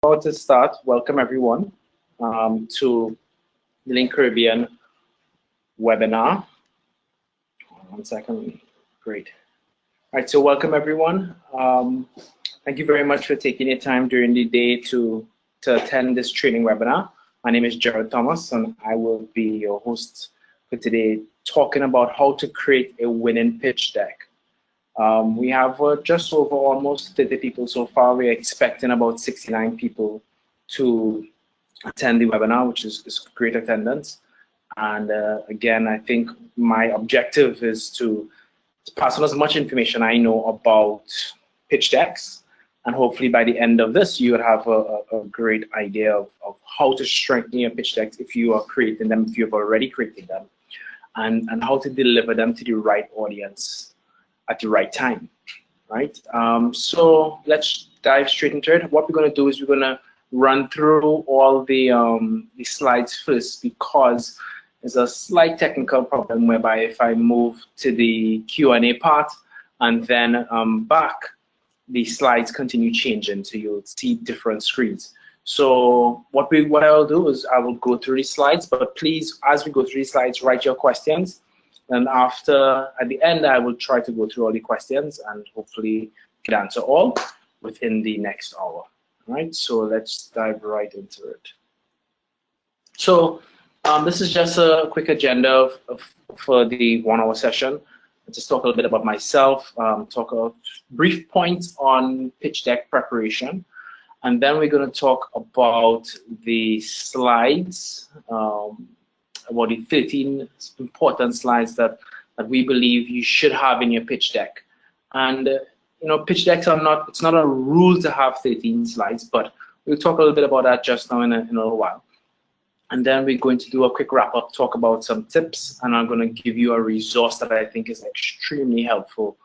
About to start. Welcome everyone to the Link Caribbean webinar. 1 second. Great. All right, so welcome everyone. Thank you very much for taking your time during the day to attend this training webinar. My name is Jared Thomas and I will be your host for today, talking about how to create a winning pitch deck. We have just over almost 30 people so far. We're expecting about 69 people to attend the webinar, which is great attendance. And again, I think my objective is to pass on as much information I know about pitch decks. And hopefully by the end of this, you would have a great idea of how to strengthen your pitch decks if you are creating them, if you've already created them, and how to deliver them to the right audience at the right time, right? So let's dive straight into it. What we're going to do is we're going to run through all the slides first, because there's a slight technical problem whereby if I move to the Q&A part and then back, the slides continue changing, so you'll see different screens. So what I'll do is I will go through these slides, but please, as we go through these slides, write your questions. And at the end, I will try to go through all the questions and hopefully can answer all within the next hour. All right, so let's dive right into it. So this is just a quick agenda for the 1 hour session. I'll just talk a little bit about myself, talk a brief points on pitch deck preparation, and then we're going to talk about the slides, about the 13 important slides that we believe you should have in your pitch deck. And you know, pitch decks are not, it's not a rule to have 13 slides, but we'll talk a little bit about that just now in a little while. And then we're going to do a quick wrap up, talk about some tips, and I'm going to give you a resource that I think is extremely helpful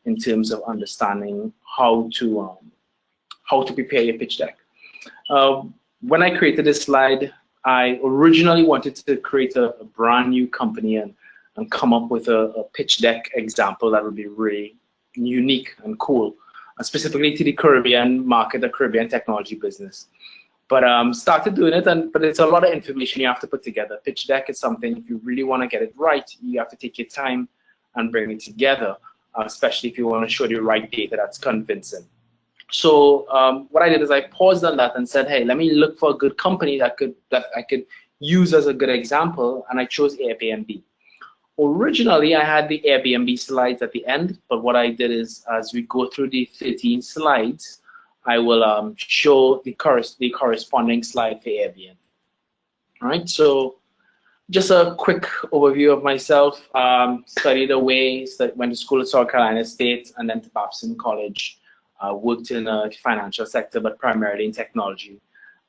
in terms of understanding how to prepare your pitch deck. When I created this slide, I originally wanted to create a brand new company and come up with a pitch deck example that would be really unique and cool, and specifically to the Caribbean market, the Caribbean technology business. But started doing it, but it's a lot of information you have to put together. Pitch deck is something, if you really want to get it right, you have to take your time and bring it together, especially if you want to show the right data that's convincing. So what I did is I paused on that and said, hey, let me look for a good company that I could use as a good example, and I chose Airbnb. Originally, I had the Airbnb slides at the end, but what I did is, as we go through the 13 slides, I will show the corresponding slide for Airbnb. All right, so just a quick overview of myself. Studied away, went to school at South Carolina State and then to Babson College. Worked in the financial sector, but primarily in technology.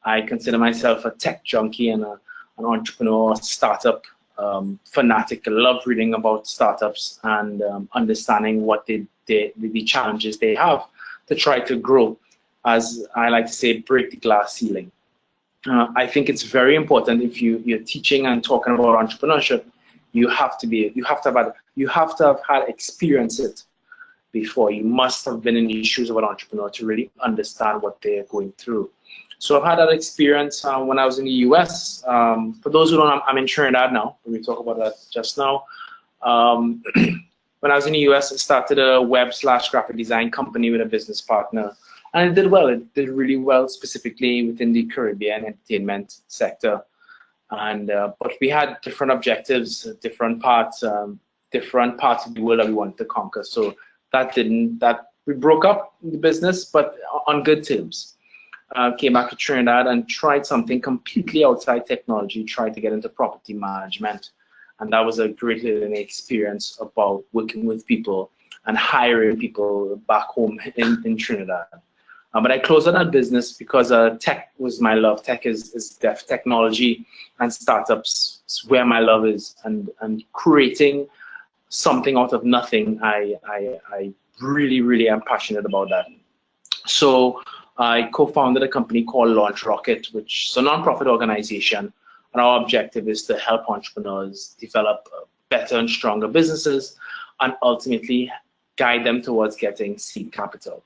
I consider myself a tech junkie and an entrepreneur, startup fanatic. I love reading about startups and understanding what the challenges they have to try to grow. As I like to say, break the glass ceiling. I think it's very important if you're teaching and talking about entrepreneurship, you have to have had experience it before. You must have been in the shoes of an entrepreneur to really understand what they're going through. So I've had that experience when I was in the US. For those who don't know, I'm in Trinidad now. We talked about that just now. When I was in the US, I started a web/graphic design company with a business partner. And it did well. It did really well, specifically within the Caribbean entertainment sector. And but we had different objectives, different parts of the world that we wanted to conquer. So we broke up the business, but on good terms. Came back to Trinidad and tried something completely outside technology, tried to get into property management. And that was a great learning experience about working with people and hiring people back home in Trinidad. But I closed on that business because tech was my love. Tech is technology and startups is where my love is, and creating something out of nothing. I really am passionate about that. So I co-founded a company called Launch Rocket, which is a non-profit organization, and our objective is to help entrepreneurs develop better and stronger businesses and ultimately guide them towards getting seed capital.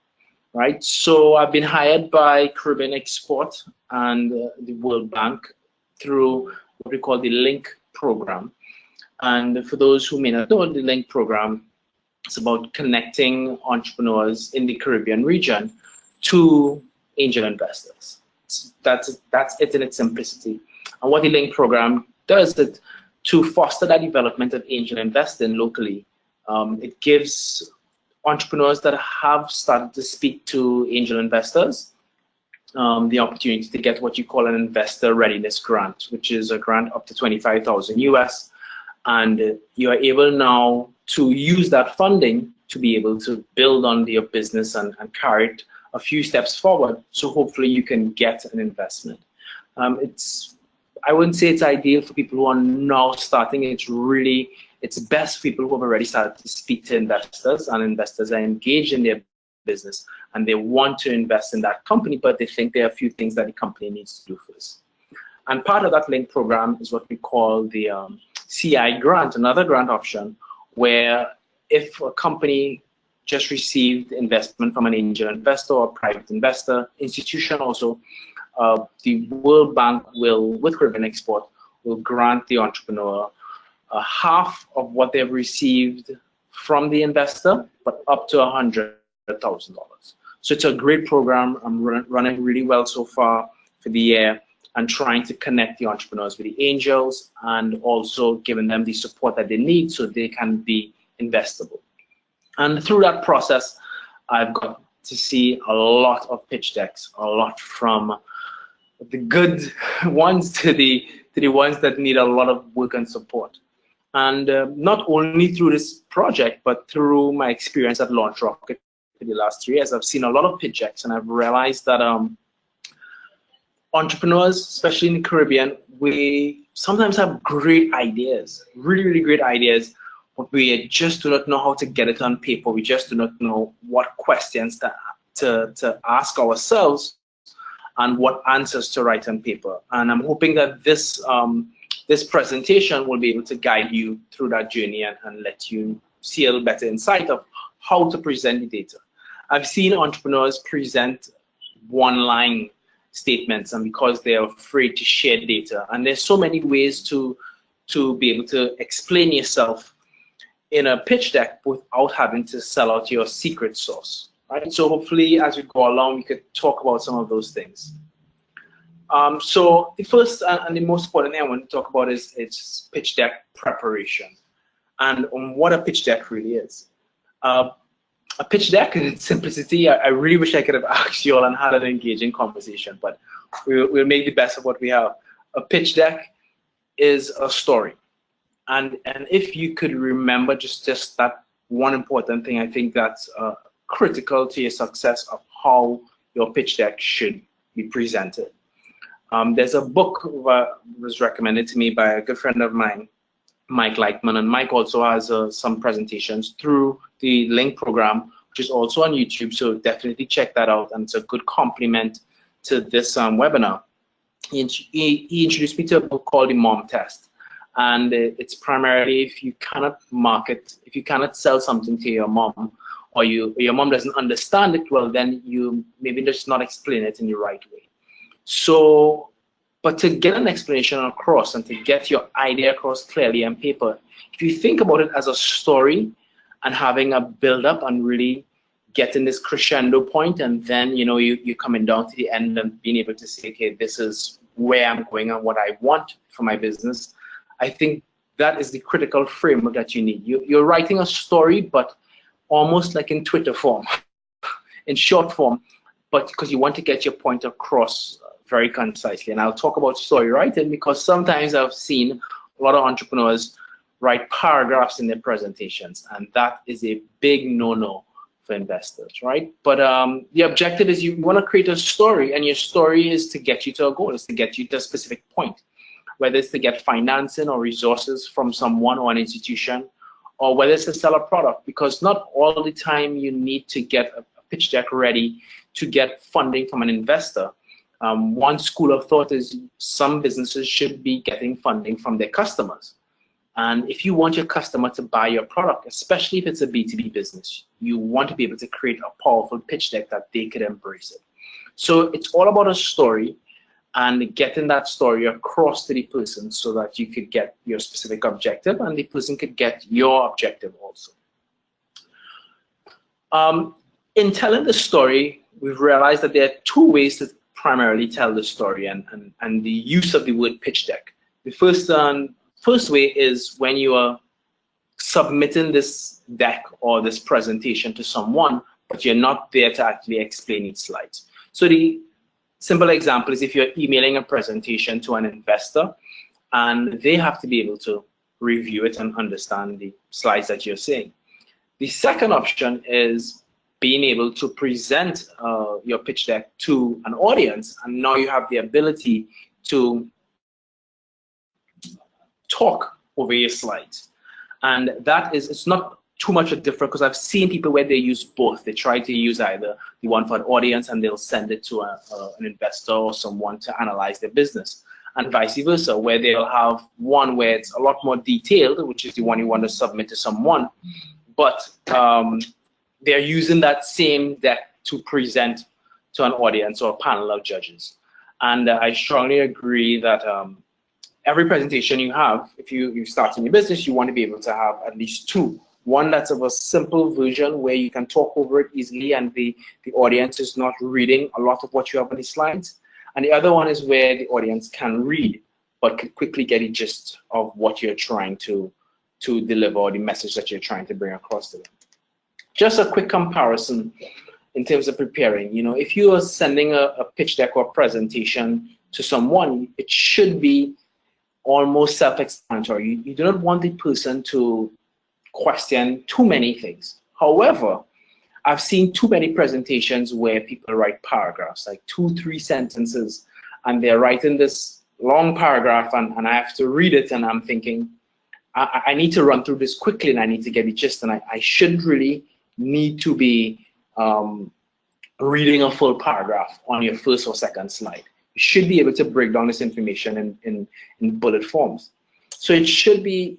right? So I've been hired by Caribbean Export and the World Bank through what we call the LINK program. And for those who may not know, the LINK program is about connecting entrepreneurs in the Caribbean region to angel investors. That's it in its simplicity. And what the LINK program does is to foster that development of angel investing locally. It gives entrepreneurs that have started to speak to angel investors the opportunity to get what you call an investor readiness grant, which is a grant up to 25,000 US. And you are able now to use that funding to be able to build on your business and carry it a few steps forward. So hopefully you can get an investment. I wouldn't say it's ideal for people who are now starting. It's best for people who have already started to speak to investors, and investors are engaged in their business and they want to invest in that company, but they think there are a few things that the company needs to do first. And part of that LINK program is what we call the CI grant, another grant option, where if a company just received investment from an angel investor or private investor, institution also, the World Bank will, with Caribbean Export, will grant the entrepreneur half of what they've received from the investor, but up to $100,000. So it's a great program. I'm running really well so far for the year, and trying to connect the entrepreneurs with the angels and also giving them the support that they need so they can be investable. And through that process, I've got to see a lot of pitch decks, a lot from the good ones to the ones that need a lot of work and support. And not only through this project, but through my experience at Launch Rocket for the last 3 years, I've seen a lot of pitch decks, and I've realized that entrepreneurs, especially in the Caribbean, we sometimes have great ideas, really, really great ideas, but we just do not know how to get it on paper. We just do not know what questions to ask ourselves and what answers to write on paper. And I'm hoping that this presentation will be able to guide you through that journey and let you see a little better insight of how to present the data. I've seen entrepreneurs present one-line statements, and because they're afraid to share data. And there's so many ways to be able to explain yourself in a pitch deck without having to sell out your secret sauce, right? So hopefully as we go along, we could talk about some of those things. So the first and the most important thing I want to talk about is pitch deck preparation and what a pitch deck really is. A pitch deck, in its simplicity, I really wish I could have asked you all and had an engaging conversation, but we'll make the best of what we have. A pitch deck is a story. And if you could remember just that one important thing, I think that's critical to your success of how your pitch deck should be presented. There's a book that was recommended to me by a good friend of mine, Mike Lightman, and Mike also has some presentations through the LINK program, which is also on YouTube, so definitely check that out, and it's a good complement to this webinar. He introduced me to a book called The Mom Test, and it's primarily if you cannot sell something to your mom, or your mom doesn't understand it well, then you maybe just not explain it in the right way. So, but to get an explanation across and to get your idea across clearly on paper, if you think about it as a story and having a build up and really getting this crescendo point, and then you're coming down to the end and being able to say, okay, this is where I'm going and what I want for my business. I think that is the critical framework that you need. You're writing a story, but almost like in Twitter form, in short form, but because you want to get your point across very concisely. And I'll talk about story writing because sometimes I've seen a lot of entrepreneurs write paragraphs in their presentations, and that is a big no-no for investors, right? But the objective is you want to create a story, and your story is to get you to a goal, is to get you to a specific point, whether it's to get financing or resources from someone or an institution, or whether it's to sell a product, because not all the time you need to get a pitch deck ready to get funding from an investor. One school of thought is some businesses should be getting funding from their customers. And if you want your customer to buy your product, especially if it's a B2B business, you want to be able to create a powerful pitch deck that they could embrace it. So it's all about a story and getting that story across to the person so that you could get your specific objective and the person could get your objective also. In telling the story, we've realized that there are two ways to primarily tell the story and the use of the word pitch deck. The first way is when you are submitting this deck or this presentation to someone, but you're not there to actually explain its slides. So the simple example is if you're emailing a presentation to an investor and they have to be able to review it and understand the slides that you're saying. The second option is being able to present your pitch deck to an audience, and now you have the ability to talk over your slides. And that is, it's not too much a difference, because I've seen people where they use both. They try to use either the one for an audience and they'll send it to an investor or someone to analyze their business, and vice versa, where they'll have one where it's a lot more detailed, which is the one you want to submit to someone, but they're using that same deck to present to an audience or a panel of judges. And I strongly agree that every presentation you have, if you start in your business, you want to be able to have at least two. One that's of a simple version where you can talk over it easily and the audience is not reading a lot of what you have on the slides. And the other one is where the audience can read, but can quickly get a gist of what you're trying to deliver, or the message that you're trying to bring across to them. Just a quick comparison in terms of preparing. You know, if you are sending a pitch deck or presentation to someone, it should be almost self-explanatory. You do not want the person to question too many things. However, I've seen too many presentations where people write paragraphs, like 2-3 sentences, and they're writing this long paragraph, and I have to read it, and I'm thinking, I need to run through this quickly, and I need to get it gist, and I shouldn't really need to be reading a full paragraph on your first or second slide. You should be able to break down this information in bullet forms. So it should be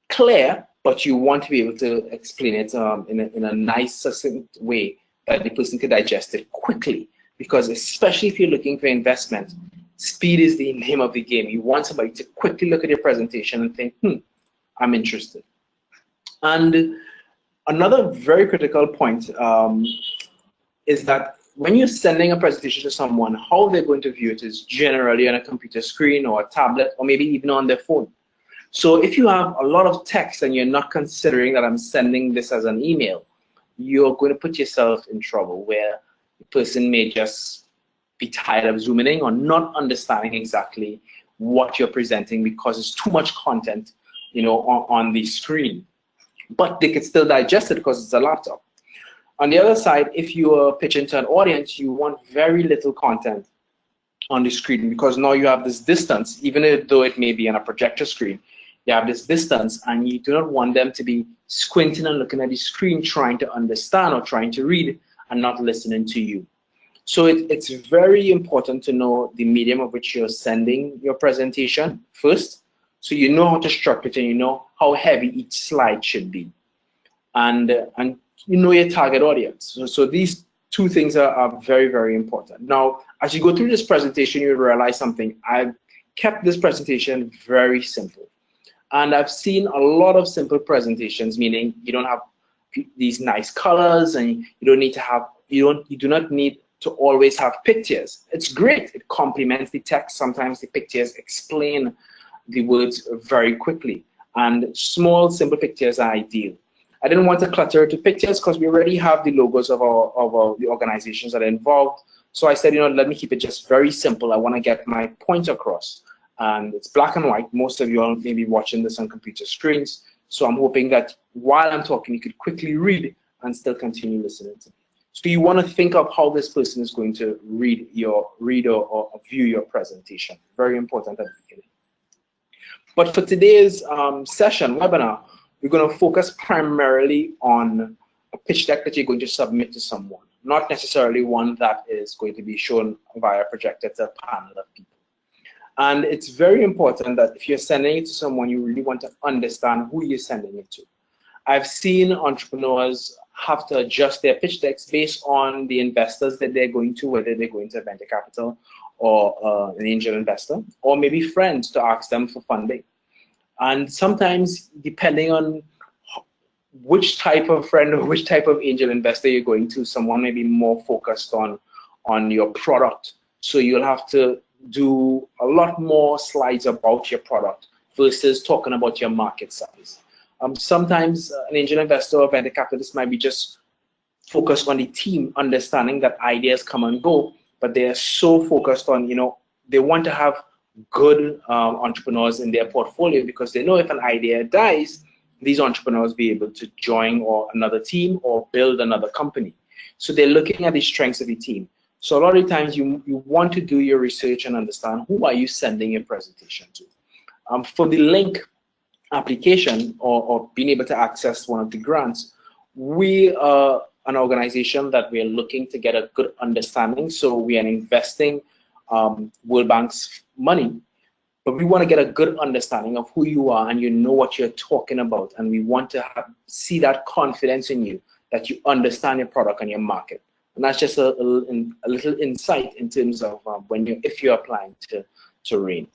clear, but you want to be able to explain it in a nice, succinct way that the person can digest it quickly. Because especially if you're looking for investment, speed is the name of the game. You want somebody to quickly look at your presentation and think, I'm interested. And another very critical point is that when you're sending a presentation to someone, how they're going to view it is generally on a computer screen or a tablet or maybe even on their phone. So if you have a lot of text and you're not considering that I'm sending this as an email, you're going to put yourself in trouble where the person may just be tired of zooming in or not understanding exactly what you're presenting because it's too much content, you know, on the screen. But they could still digest it because it's a laptop. On the other side, if you are pitching to an audience, you want very little content on the screen, because now you have this distance, even though it may be on a projector screen, you have this distance, and you do not want them to be squinting and looking at the screen trying to understand or trying to read and not listening to you. So it's very important to know the medium of which you're sending your presentation first, so you know how to structure it and you know how heavy each slide should be, and you know your target audience. So these two things are very, very important. Now, as you go through this presentation, you'll realize something. I've kept this presentation very simple. And I've seen a lot of simple presentations, meaning you don't have these nice colors, and you don't need to have, you do not need to always have pictures. It's great. It complements the text. Sometimes the pictures explain the words very quickly. And small, simple pictures are ideal. I didn't want to clutter to pictures because we already have the logos of the organizations that are involved. So I said, you know, let me keep it just very simple. I want to get my point across. And it's black and white. Most of you all may be watching this on computer screens. So I'm hoping that while I'm talking, you could quickly read and still continue listening to me. So you want to think of how this person is going to read or view your presentation. Very important at the beginning. But for today's webinar, we're going to focus primarily on a pitch deck that you're going to submit to someone, not necessarily one that is going to be shown via a projector to a panel of people. And it's very important that if you're sending it to someone, you really want to understand who you're sending it to. I've seen entrepreneurs have to adjust their pitch decks based on the investors that they're going to, whether they're going to venture capital or an angel investor, or maybe friends to ask them for funding. And sometimes, depending on which type of friend or which type of angel investor you're going to, someone may be more focused on your product. So you'll have to do a lot more slides about your product versus talking about your market size. Sometimes an angel investor or venture capitalist might be just focused on the team, understanding that ideas come and go, but they are so focused on, they want to have good entrepreneurs in their portfolio because they know if an idea dies, these entrepreneurs be able to join or another team or build another company. So they're looking at the strengths of the team. So a lot of times you want to do your research and understand who are you sending your presentation to. For the link application or being able to access one of the grants, we are an organization that we are looking to get a good understanding. So we are investing World Bank's money, but we want to get a good understanding of who you are and you know what you're talking about. And we want to see that confidence in you, that you understand your product and your market. And that's just a little insight in terms of if you're applying to RAIN.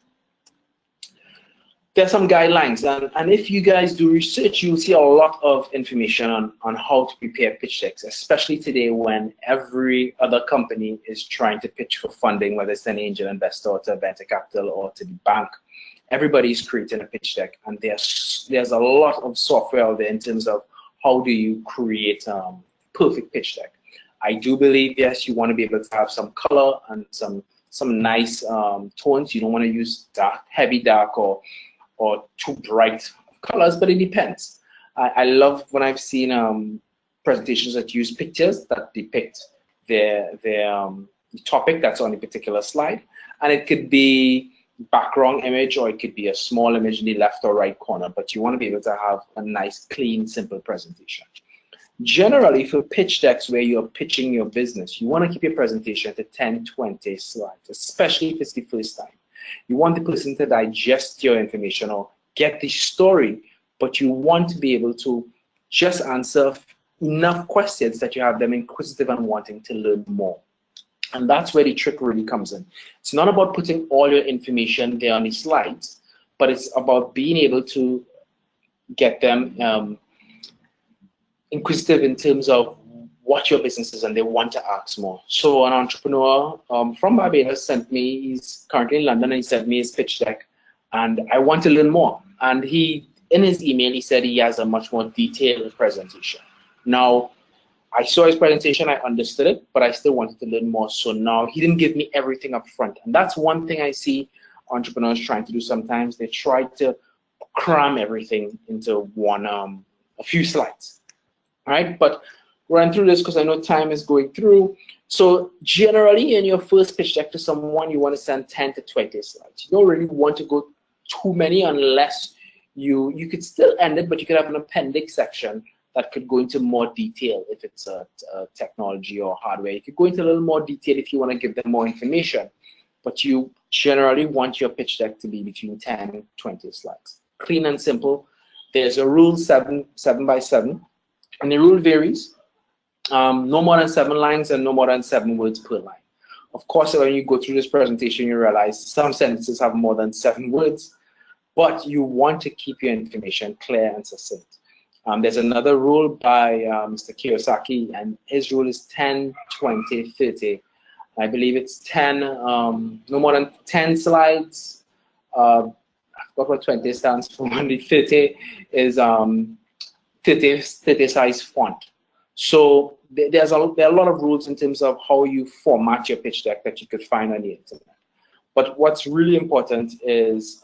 There's some guidelines, and if you guys do research, you'll see a lot of information on how to prepare pitch decks, especially today when every other company is trying to pitch for funding, whether it's an angel investor or to a venture capital or to the bank. Everybody's creating a pitch deck, and there's a lot of software out there in terms of how do you create a perfect pitch deck. I do believe, yes, you want to be able to have some color and some nice tones. You don't want to use heavy dark or too bright colors, but it depends. I love when I've seen presentations that use pictures that depict the topic that's on a particular slide, and it could be background image or it could be a small image in the left or right corner, but you want to be able to have a nice, clean, simple presentation. Generally, for pitch decks where you're pitching your business, you want to keep your presentation to 10, 20 slides, especially if it's the first time. You want the person to digest your information or get the story, but you want to be able to just answer enough questions that you have them inquisitive and wanting to learn more. And that's where the trick really comes in. It's not about putting all your information there on the slides, but it's about being able to get them inquisitive in terms of what your business is and they want to ask more. So an entrepreneur from Barbados sent me, he's currently in London, and he sent me his pitch deck and I want to learn more. And in his email, he said he has a much more detailed presentation. Now, I saw his presentation, I understood it, but I still wanted to learn more. So now he didn't give me everything up front. And that's one thing I see entrepreneurs trying to do sometimes. They try to cram everything into a few slides. All right, but run through this because I know time is going through. So generally, in your first pitch deck to someone, you want to send 10 to 20 slides. You don't really want to go too many unless you could still end it, but you could have an appendix section that could go into more detail if it's a technology or hardware. You could go into a little more detail if you want to give them more information, but you generally want your pitch deck to be between 10 and 20 slides. Clean and simple. There's a rule 7 by 7. And the rule varies, no more than 7 lines and no more than 7 words per line. Of course, when you go through this presentation, you realize some sentences have more than 7 words, but you want to keep your information clear and succinct. There's another rule by Mr. Kiyosaki, and his rule is 10, 20, 30. I believe it's 10, no more than 10 slides. I forgot what 20 stands for, and the 30 is 30 size font. So there are a lot of rules in terms of how you format your pitch deck that you could find on the internet. But what's really important is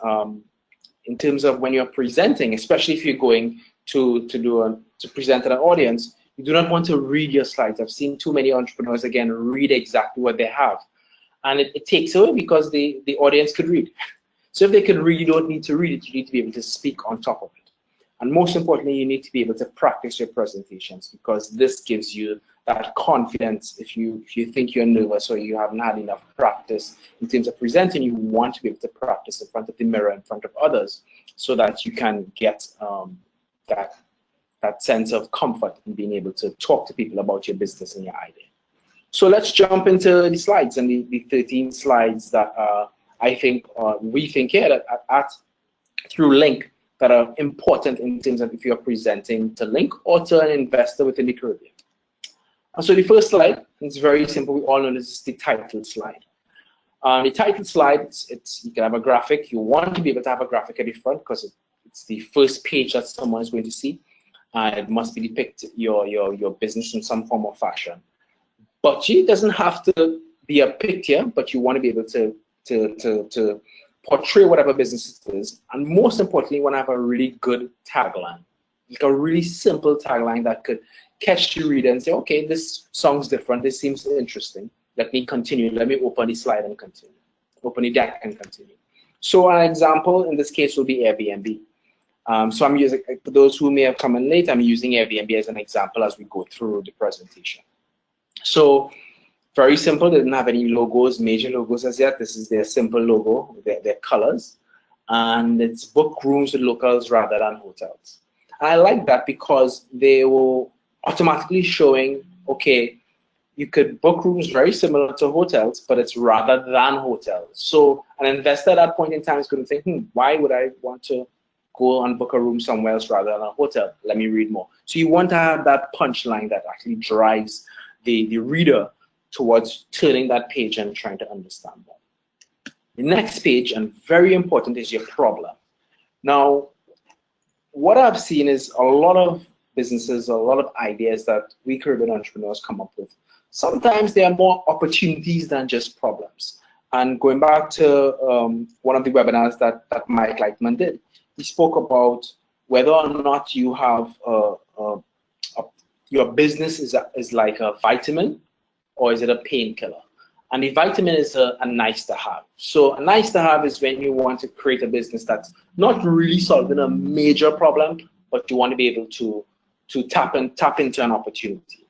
in terms of when you're presenting, especially if you're going to present to an audience, you do not want to read your slides. I've seen too many entrepreneurs, again, read exactly what they have. And it takes away because the audience could read. So if they can read, you don't need to read it. You need to be able to speak on top of it. And most importantly, you need to be able to practice your presentations, because this gives you that confidence. If you think you're nervous or you haven't had enough practice in terms of presenting, you want to be able to practice in front of the mirror, in front of others, so that you can get that sense of comfort in being able to talk to people about your business and your idea. So let's jump into the slides, and the 13 slides that I think we think here at through Link that are important in terms of if you're presenting to Link or to an investor within the Caribbean. And so the first slide, it's very simple. We all know this is the title slide. The title slide, you can have a graphic. You want to be able to have a graphic at the front because it's the first page that someone is going to see. It must be depict your business in some form or fashion. But it doesn't have to be a picture, but you want to be able to portray whatever business it is. And most importantly, you want to have a really good tagline, like a really simple tagline that could catch the reader and say, okay, this sounds different, this seems interesting, let me continue, let me open the slide and continue, open the deck and continue. So an example in this case will be Airbnb. So I'm using, for those who may have come in late, I'm using Airbnb as an example as we go through the presentation. So very simple, they didn't have any logos, major logos as yet. This is their simple logo, their colors. And it's book rooms with locals rather than hotels. And I like that because they will automatically showing, okay, you could book rooms very similar to hotels, but it's rather than hotels. So an investor at that point in time is going to think, why would I want to go and book a room somewhere else rather than a hotel? Let me read more. So you want to have that punchline that actually drives the reader towards turning that page and trying to understand more. The next page, and very important, is your problem. Now, what I've seen is a lot of businesses, a lot of ideas that we Caribbean entrepreneurs come up with. Sometimes there are more opportunities than just problems. And going back to one of the webinars that Mike Lightman did, he spoke about whether or not you have your business is like a vitamin, or is it a painkiller? And the vitamin is a nice to have. So a nice to have is when you want to create a business that's not really solving a major problem, but you want to be able to tap into an opportunity.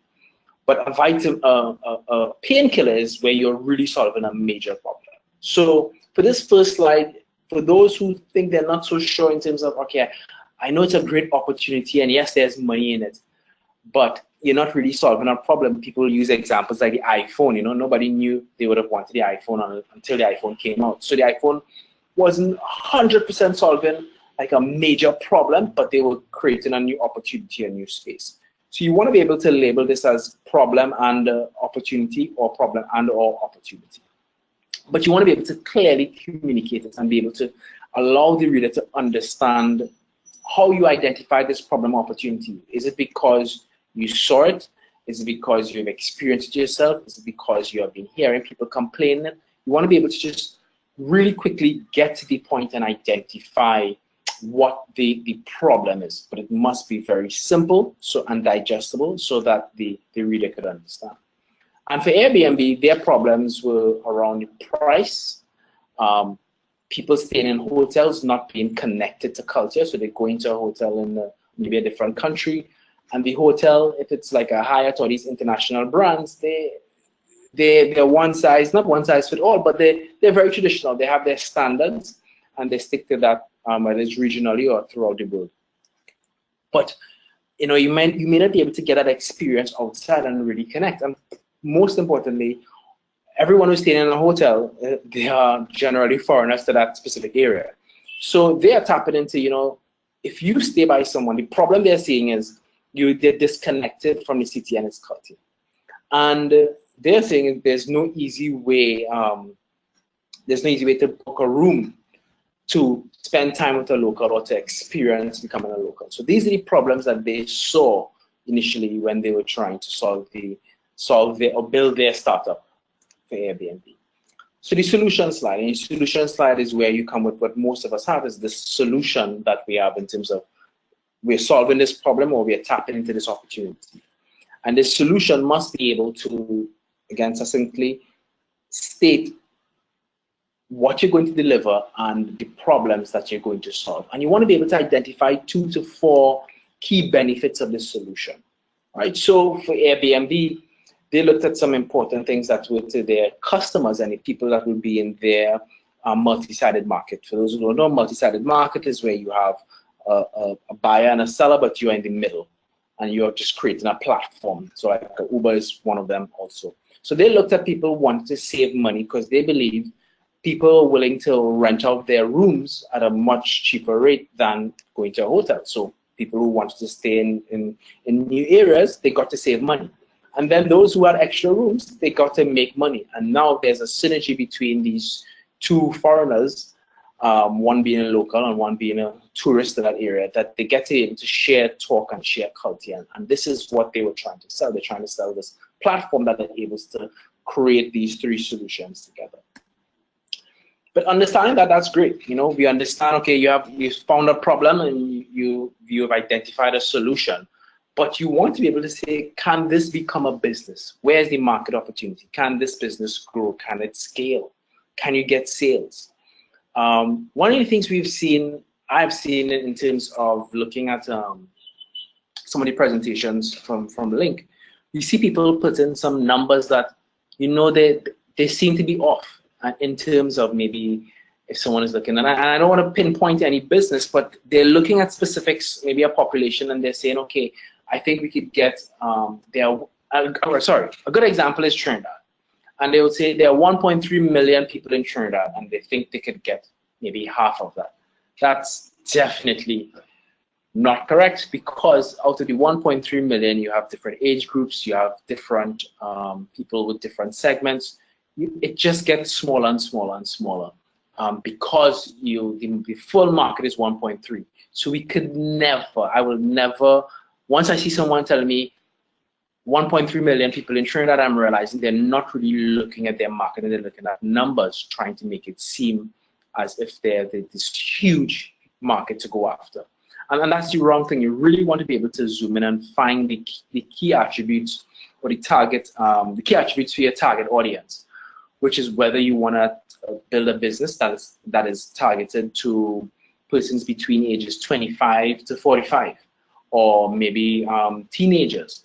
But a painkiller is where you're really solving a major problem. So for this first slide, for those who think they're not so sure in terms of, okay, I know it's a great opportunity and yes, there's money in it, but you're not really solving a problem. People use examples like the iPhone. You know, nobody knew they would have wanted the iPhone until the iPhone came out. So the iPhone wasn't 100% solving like a major problem, but they were creating a new opportunity, a new space. So you want to be able to label this as problem and opportunity, or problem and or opportunity. But you want to be able to clearly communicate it and be able to allow the reader to understand how you identify this problem or opportunity. Is it because you saw it? Is it because you've experienced it yourself? Is it because you have been hearing people complain? You want to be able to just really quickly get to the point and identify what the problem is, but it must be very simple and digestible so that the reader could understand. And for Airbnb, their problems were around price, people staying in hotels, not being connected to culture, so they go into a hotel in maybe a different country, and the hotel, if it's like a Hyatt or these international brands, they're one size, not one size fit all, but they're very traditional. They have their standards and they stick to that, whether it's regionally or throughout the world. But you know, you may not be able to get that experience outside and really connect. And most importantly, everyone who's staying in a hotel, they are generally foreigners to that specific area. So they are tapping into, you know, if you stay by someone, the problem they're seeing is they're disconnected from the city and its culture. And they're saying there's no easy way to book a room to spend time with a local or to experience becoming a local. So these are the problems that they saw initially when they were trying to build their startup for Airbnb. So the solution slide, and the solution slide is where you come with what most of us have, is the solution that we have in terms of we're solving this problem or we're tapping into this opportunity. And the solution must be able to, again, succinctly state what you're going to deliver and the problems that you're going to solve. And you want to be able to identify 2 to 4 key benefits of this solution, right? So for Airbnb, they looked at some important things that were to their customers and the people that will be in their multi-sided market. For those who don't know, multi-sided market is where you have a buyer and a seller, but you're in the middle and you're just creating a platform. So like Uber is one of them also. So they looked at people wanting to save money because they believe people are willing to rent out their rooms at a much cheaper rate than going to a hotel. So people who wanted to stay in new areas, they got to save money. And then those who had extra rooms, they got to make money. And now there's a synergy between these two foreigners, one being a local and one being a tourist in that area, that they get to share talk and share culture. And this is what they were trying to sell. They're trying to sell this platform that able to create these 3 solutions together. But understanding that, that's great. You know, we understand, okay, you've found a problem and you've identified a solution. But you want to be able to say, can this become a business? Where's the market opportunity? Can this business grow? Can it scale? Can you get sales? One of the things I've seen in terms of looking at some of the presentations from Link, you see people put in some numbers that, you know, they seem to be off in terms of maybe if someone is looking, and I don't want to pinpoint any business, but they're looking at specifics, maybe a population, and they're saying, okay, I think we could get a good example is Trinidad. And they would say there are 1.3 million people in Trinidad, and they think they could get maybe half of that. That's definitely not correct, because out of the 1.3 million, you have different age groups, you have different people with different segments. It just gets smaller and smaller and smaller because the full market is 1.3. So we could never, I will never, once I see someone telling me 1.3 million people in Trinidad, I'm realizing they're not really looking at their market, and they're looking at numbers, trying to make it seem as if they're this huge market to go after. And that's the wrong thing. You really want to be able to zoom in and find the key attributes or the key attributes for your target audience, which is whether you want to build a business that is targeted to persons between ages 25 to 45, or maybe teenagers,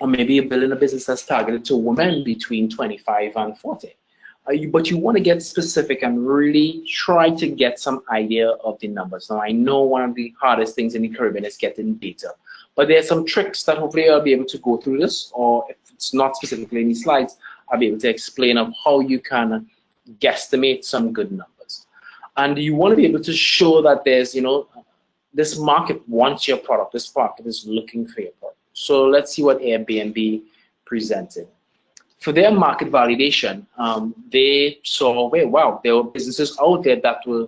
or maybe you're building a business that's targeted to women between 25 and 40. But you want to get specific and really try to get some idea of the numbers. Now, I know one of the hardest things in the Caribbean is getting data, but there are some tricks that hopefully I'll be able to go through this, or if it's not specifically in the slides, I'll be able to explain of how you can guesstimate some good numbers. And you want to be able to show that there's, you know, this market wants your product, this market is looking for your product. So let's see what Airbnb presented. For their market validation, they saw, wow, there were businesses out there that were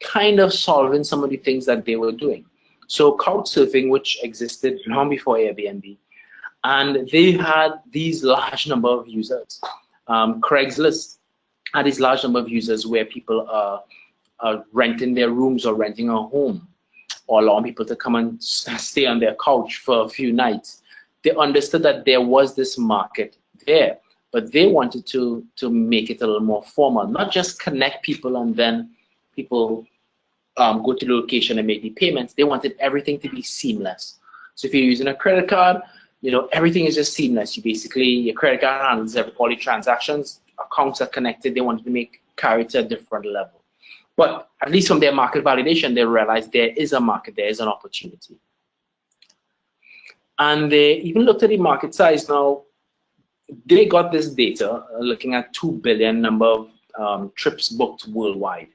kind of solving some of the things that they were doing. So Couchsurfing, which existed long before Airbnb, and they had these large number of users. Craigslist had this large number of users where people are renting their rooms or renting a home, or allowing people to come and stay on their couch for a few nights. They understood that there was this market there, but they wanted to make it a little more formal, not just connect people and then people go to the location and make the payments. They wanted everything to be seamless. So if you're using a credit card, you know, everything is just seamless. You basically, your credit card handles all the transactions, accounts are connected. They wanted to carry it to a different level. But at least from their market validation, they realized there is a market, there is an opportunity. And they even looked at the market size. Now, they got this data looking at 2 billion number of trips booked worldwide,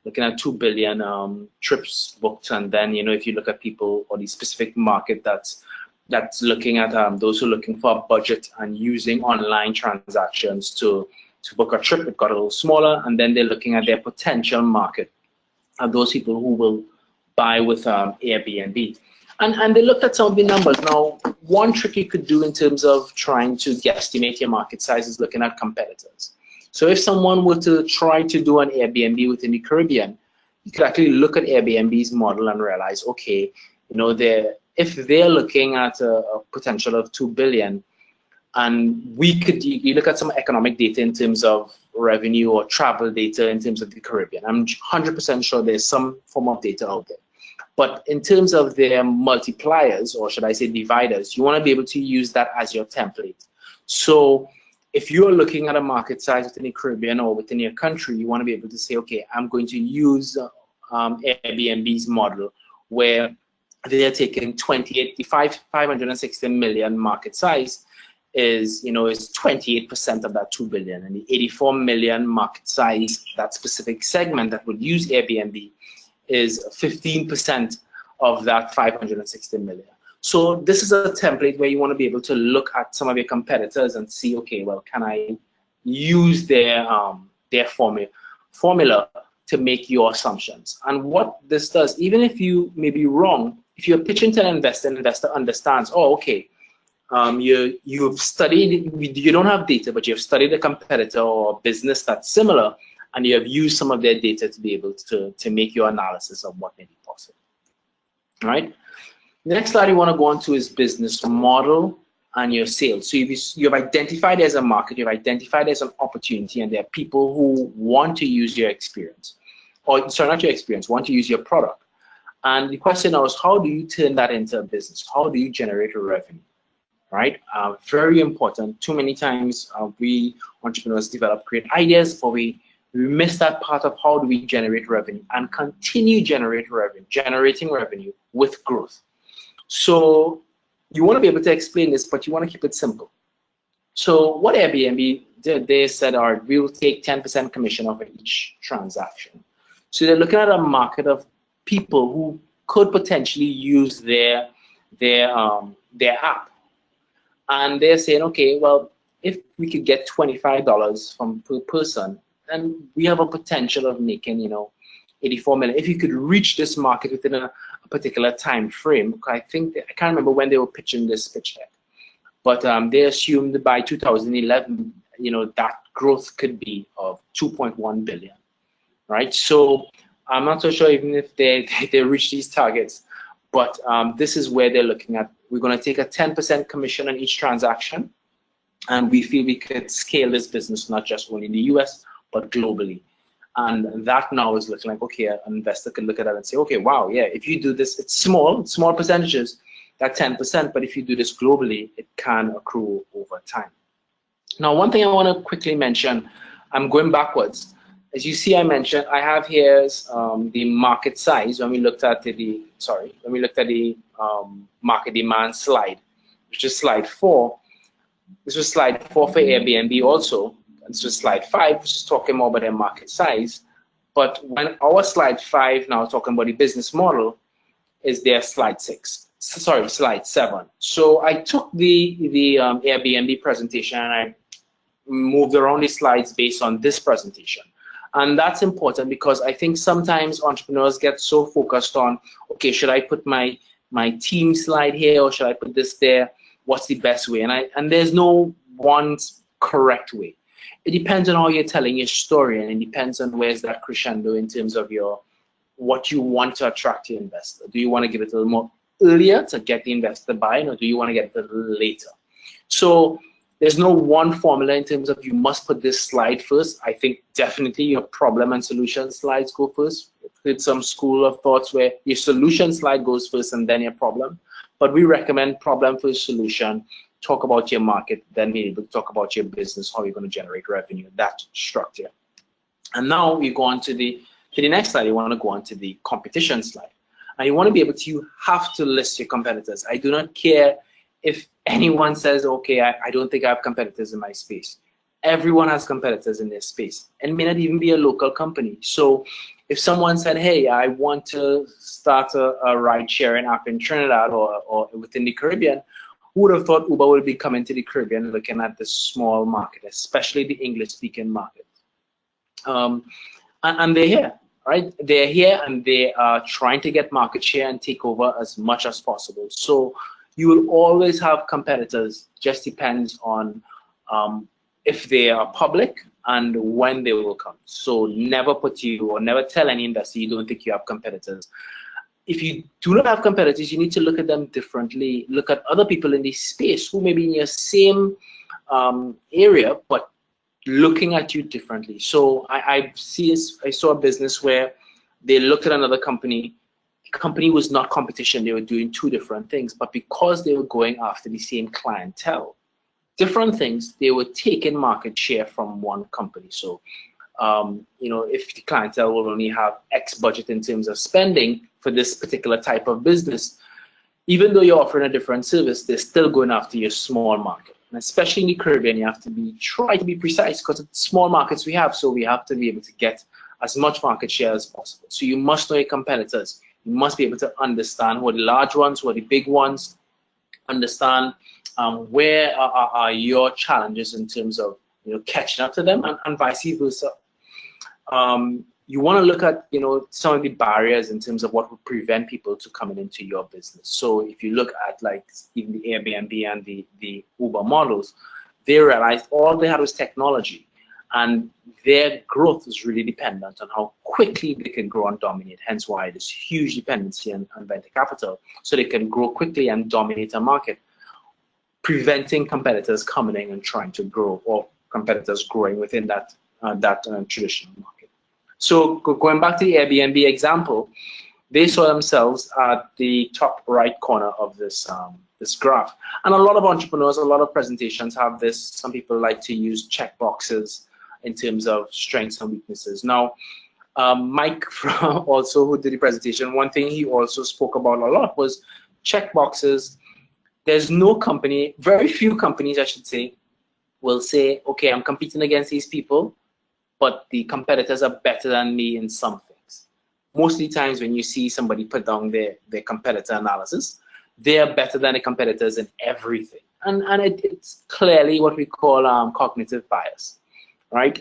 looking at 2 billion trips booked. And then, you know, if you look at people or the specific market that's looking at those who are looking for a budget and using online transactions to book a trip, it got a little smaller. And then they're looking at their potential market of those people who will buy with Airbnb. And they looked at some of the numbers. Now, one trick you could do in terms of trying to guesstimate your market size is looking at competitors. So if someone were to try to do an Airbnb within the Caribbean, you could actually look at Airbnb's model and realize, okay, you know, if they're looking at a potential of 2 billion, and we could, you look at some economic data in terms of revenue or travel data in terms of the Caribbean. I'm 100% sure there's some form of data out there. But in terms of their multipliers, or should I say dividers, you want to be able to use that as your template. So if you're looking at a market size within the Caribbean or within your country, you want to be able to say, okay, I'm going to use Airbnb's model where they're taking 560 million market size is 28% of that 2 billion, and the 84 million market size, that specific segment that would use Airbnb, is 15% of that 560 million. So this is a template where you want to be able to look at some of your competitors and see, okay, well, can I use their formula to make your assumptions? And what this does, even if you may be wrong, if you're pitching to an investor, an investor understands, oh, okay, you've studied, you don't have data, but you've studied a competitor or a business that's similar, and you have used some of their data to be able to make your analysis of what may be possible. All right. The next slide you want to go on to is business model and your sales. So you've identified as a market, you've identified as an opportunity, and there are people who want to use your experience, or sorry, not your experience, want to use your product. And the question now is, how do you turn that into a business? How do you generate a revenue? Right? Very important. Too many times we entrepreneurs develop great ideas, but we miss that part of how do we generate revenue and continue generating revenue with growth. So you want to be able to explain this, but you want to keep it simple. So what Airbnb did, they said, all right, we'll take 10% commission over each transaction. So they're looking at a market of people who could potentially use their app. And they're saying, okay, well, if we could get $25 from per person, then we have a potential of making, 84 million. If you could reach this market within a particular time frame, I can't remember when they were pitching this pitch deck, but they assumed by 2011, that growth could be of 2.1 billion, right? So I'm not so sure even if they reach these targets, but this is where they're looking at. We're going to take a 10% commission on each transaction, and we feel we could scale this business not just only in the US, but globally. And that now is looking like, okay, an investor can look at that and say, okay, wow, yeah, if you do this, it's small percentages, that 10%, but if you do this globally, it can accrue over time. Now, one thing I want to quickly mention, I'm going backwards. As you see, I have here the market size when we looked at the market demand slide, which is slide 4. This was slide 4 for Airbnb also. This was slide 5, which is talking more about their market size. But when our slide 5 now talking about the business model is their slide 7. So I took the Airbnb presentation and I moved around the slides based on this presentation. And that's important because I think sometimes entrepreneurs get so focused on, okay, should I put my team slide here or should I put this there? What's the best way? And there's no one correct way. It depends on how you're telling your story, and it depends on where's that crescendo in terms of what you want to attract your investor. Do you want to give it a little more earlier to get the investor buy-in, or do you want to get it a little later? So there's no one formula in terms of you must put this slide first. I think definitely your problem and solution slides go first. It's some school of thoughts where your solution slide goes first and then your problem. But we recommend problem first, solution, talk about your market, then be able to talk about your business, how you're going to generate revenue, that structure. And now we go on to the next slide. You want to go on to the competition slide. And you want to be able to, you have to list your competitors. I do not care if anyone says, okay, I don't think I have competitors in my space. Everyone has competitors in their space, and it may not even be a local company. So if someone said, hey, I want to start a ride-sharing app in Trinidad or within the Caribbean, who would have thought Uber would be coming to the Caribbean looking at this small market, especially the English-speaking market? And they're here, right? They're here and they are trying to get market share and take over as much as possible. So you will always have competitors, just depends on if they are public and when they will come. So never tell any investor you don't think you have competitors. If you do not have competitors, you need to look at them differently. Look at other people in this space who may be in your same area, but looking at you differently. So I saw a business where they looked at another company. The company was not competition. They were doing two different things, but because they were going after the same clientele, different things, they were taking market share from one company. So, you know, if the clientele will only have X budget in terms of spending for this particular type of business, even though you're offering a different service, they're still going after your small market. And especially in the Caribbean, you have to try to be precise because it's small markets we have, so we have to be able to get as much market share as possible. So you must know your competitors. You must be able to understand who are the large ones, who are the big ones, understand where are your challenges in terms of, you know, catching up to them, and vice versa. You want to look at, you know, some of the barriers in terms of what would prevent people to coming into your business. So if you look at like even the Airbnb and the Uber models, they realized all they had was technology, and their growth is really dependent on how quickly they can grow and dominate. Hence why there's huge dependency on venture capital, so they can grow quickly and dominate a market, preventing competitors coming in and trying to grow, or competitors growing within that traditional market. So going back to the Airbnb example, they saw themselves at the top right corner of this this graph. And a lot of entrepreneurs, a lot of presentations have this. Some people like to use check boxes in terms of strengths and weaknesses. Now, Mike also, who did the presentation, one thing he also spoke about a lot was check boxes. There's no company, very few companies, I should say, will say, okay, I'm competing against these people, but the competitors are better than me in some things. Most of the times when you see somebody put down their competitor analysis, they are better than the competitors in everything. And it's clearly what we call cognitive bias, right?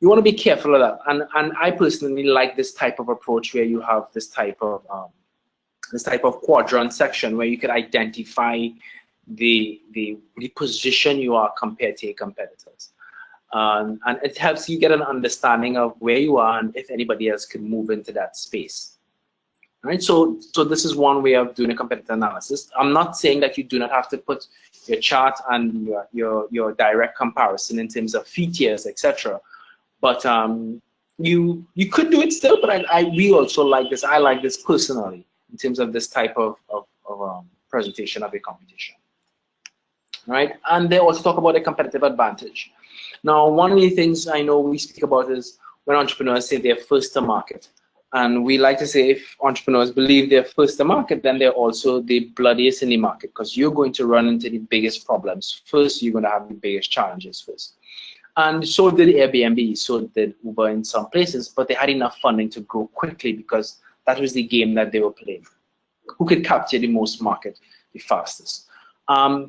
You want to be careful of that. And I personally like this type of approach where you have this type of quadrant section where you could identify the position you are compared to your competitors. And it helps you get an understanding of where you are and if anybody else can move into that space. Right? So this is one way of doing a competitor analysis. I'm not saying that you do not have to put your chart and your direct comparison in terms of fee tiers, etc. But you could do it still. But we also like this. I like this personally in terms of this type of presentation of a competition. Right? And they also talk about a competitive advantage. Now, one of the things I know we speak about is when entrepreneurs say they're first to market. And we like to say if entrepreneurs believe they're first to market, then they're also the bloodiest in the market, because you're going to run into the biggest problems first. You're going to have the biggest challenges first. And so did Airbnb, so did Uber in some places, but they had enough funding to grow quickly because that was the game that they were playing. Who could capture the most market the fastest?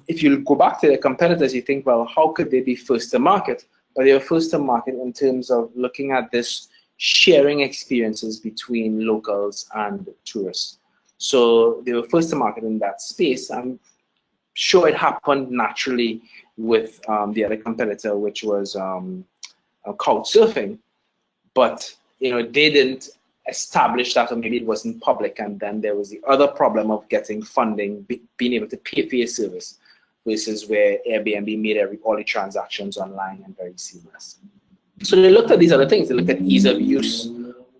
If you go back to their competitors, you think, well, how could they be first to market? But they were first to market in terms of looking at this sharing experiences between locals and tourists. So they were first to market in that space. I'm sure it happened naturally with the other competitor, which was Couchsurfing, but you know, they didn't establish that, or maybe it wasn't public, and then there was the other problem of getting funding, being able to pay for your service, versus where Airbnb made all the transactions online and very seamless. So they looked at these other things. They looked at ease of use,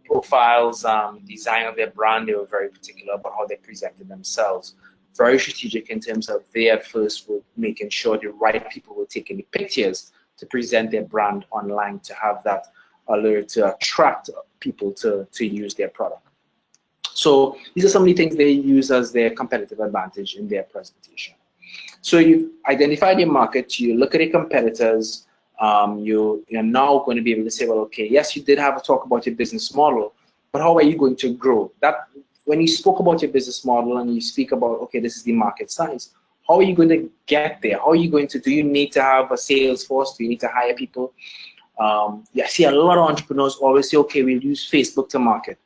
profiles, design of their brand. They were very particular about how they presented themselves. Very strategic in terms of they at first were making sure the right people were taking the pictures to present their brand online, to have that alert to attract people to use their product. So these are some of the things they use as their competitive advantage in their presentation. So you've identified your market, you look at your competitors, you're now going to be able to say, well, okay, yes, you did have a talk about your business model, but how are you going to grow? That when you spoke about your business model and you speak about, okay, this is the market size, how are you going to get there? How are you going to, do you need to have a sales force? Do you need to hire people? I see a lot of entrepreneurs always say, okay, we'll use Facebook to market.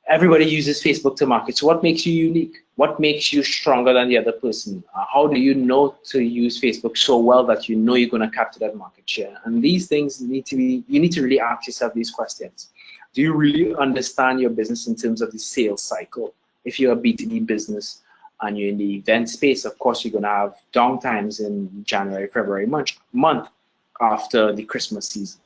Everybody uses Facebook to market. So what makes you unique? What makes you stronger than the other person? How do you know to use Facebook so well that you know you're going to capture that market share? And these things need to be, you need to really ask yourself these questions. Do you really understand your business in terms of the sales cycle? If you're a B2B business and you're in the event space, of course, you're going to have downtimes in January, February, month. after the Christmas season.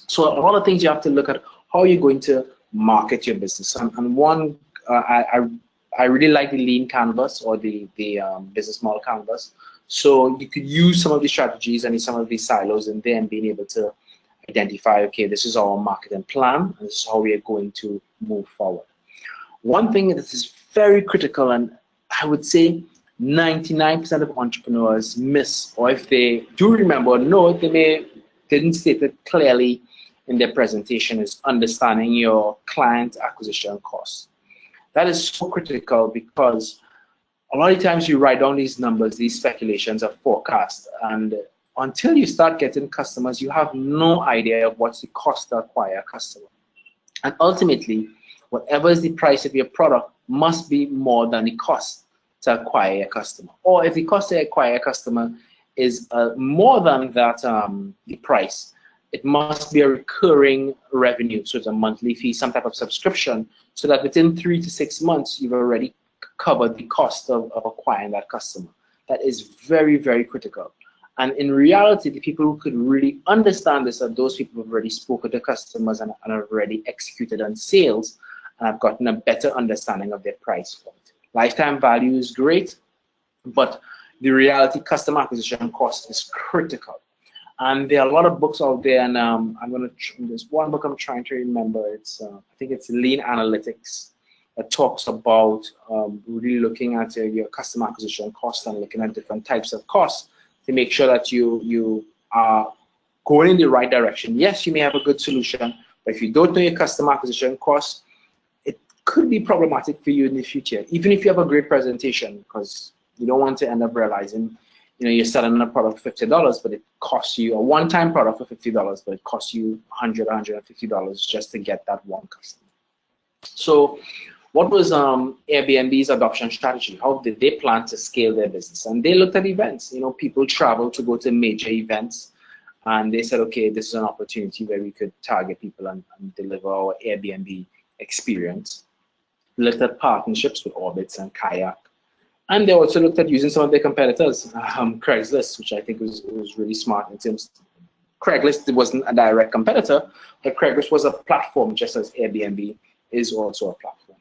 So a lot of things you have to look at how you're going to market your business. And one, I really like the lean canvas or the business model canvas. So you could use some of these strategies and some of these silos in there and being able to identify, okay, this is our marketing plan, and this is how we are going to move forward. One thing that is very critical, and I would say 99% of entrepreneurs miss, or if they do remember or know, they didn't state it clearly in their presentation, is understanding your client acquisition costs. That is so critical because a lot of times you write down these numbers, these speculations of forecast, and until you start getting customers, you have no idea of what's the cost to acquire a customer. And ultimately, whatever is the price of your product must be more than the cost to acquire a customer. Or if the cost to acquire a customer is more than that, the price, it must be a recurring revenue, so it's a monthly fee, some type of subscription, so that within 3 to 6 months, you've already covered the cost of acquiring that customer. That is very, very critical. And in reality, the people who could really understand this are those people who have already spoken to customers and have already executed on sales and have gotten a better understanding of their price point. Lifetime value is great, but the reality customer acquisition cost is critical. And there are a lot of books out there, and there's one book I'm trying to remember. It's I think it's Lean Analytics, that talks about really looking at your customer acquisition cost and looking at different types of costs to make sure that you are going in the right direction. Yes, you may have a good solution, but if you don't know your customer acquisition costs, it could be problematic for you in the future, even if you have a great presentation, because you don't want to end up realizing, you're selling a product for $50, but it costs you a one-time product for $50, but it costs you $100, $150 just to get that one customer. So what was Airbnb's adoption strategy? How did they plan to scale their business? And they looked at events. People travel to go to major events, and they said, okay, this is an opportunity where we could target people and deliver our Airbnb experience. Looked at partnerships with Orbitz and Kayak. And they also looked at using some of their competitors, Craigslist, which I think was really smart in terms of Craigslist. It wasn't a direct competitor, but Craigslist was a platform just as Airbnb is also a platform.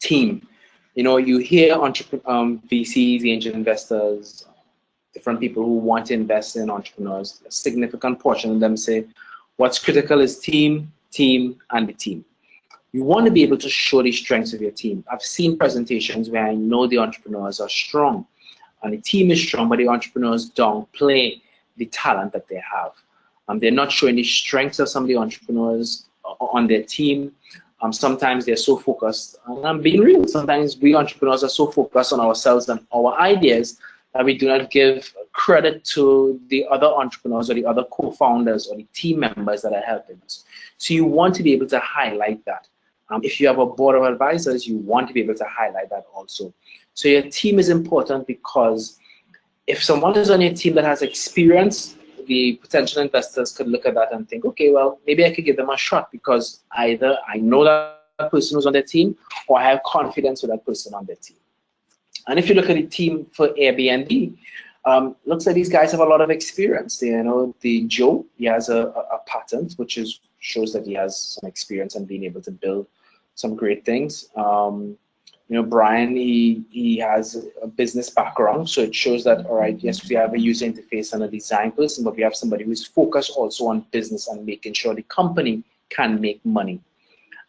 Team. You hear VCs, angel investors, different people who want to invest in entrepreneurs. A significant portion of them say, what's critical is team, and the team. You want to be able to show the strengths of your team. I've seen presentations where I know the entrepreneurs are strong and the team is strong, but the entrepreneurs don't play the talent that they have. They're not showing the strengths of some of the entrepreneurs on their team. Sometimes they're so focused, and I'm being real, sometimes we entrepreneurs are so focused on ourselves and our ideas that we do not give credit to the other entrepreneurs or the other co-founders or the team members that are helping us. So you want to be able to highlight that. If you have a board of advisors, you want to be able to highlight that also. So your team is important, because if someone is on your team that has experience, the potential investors could look at that and think, okay, well, maybe I could give them a shot because either I know that person who's on their team or I have confidence with that person on their team. And if you look at the team for Airbnb, looks like these guys have a lot of experience. The Joe, he has a patent, which shows that he has some experience and being able to build some great things. Brian, he has a business background, so it shows that, all right, yes, we have a user interface and a design person, but we have somebody who is focused also on business and making sure the company can make money.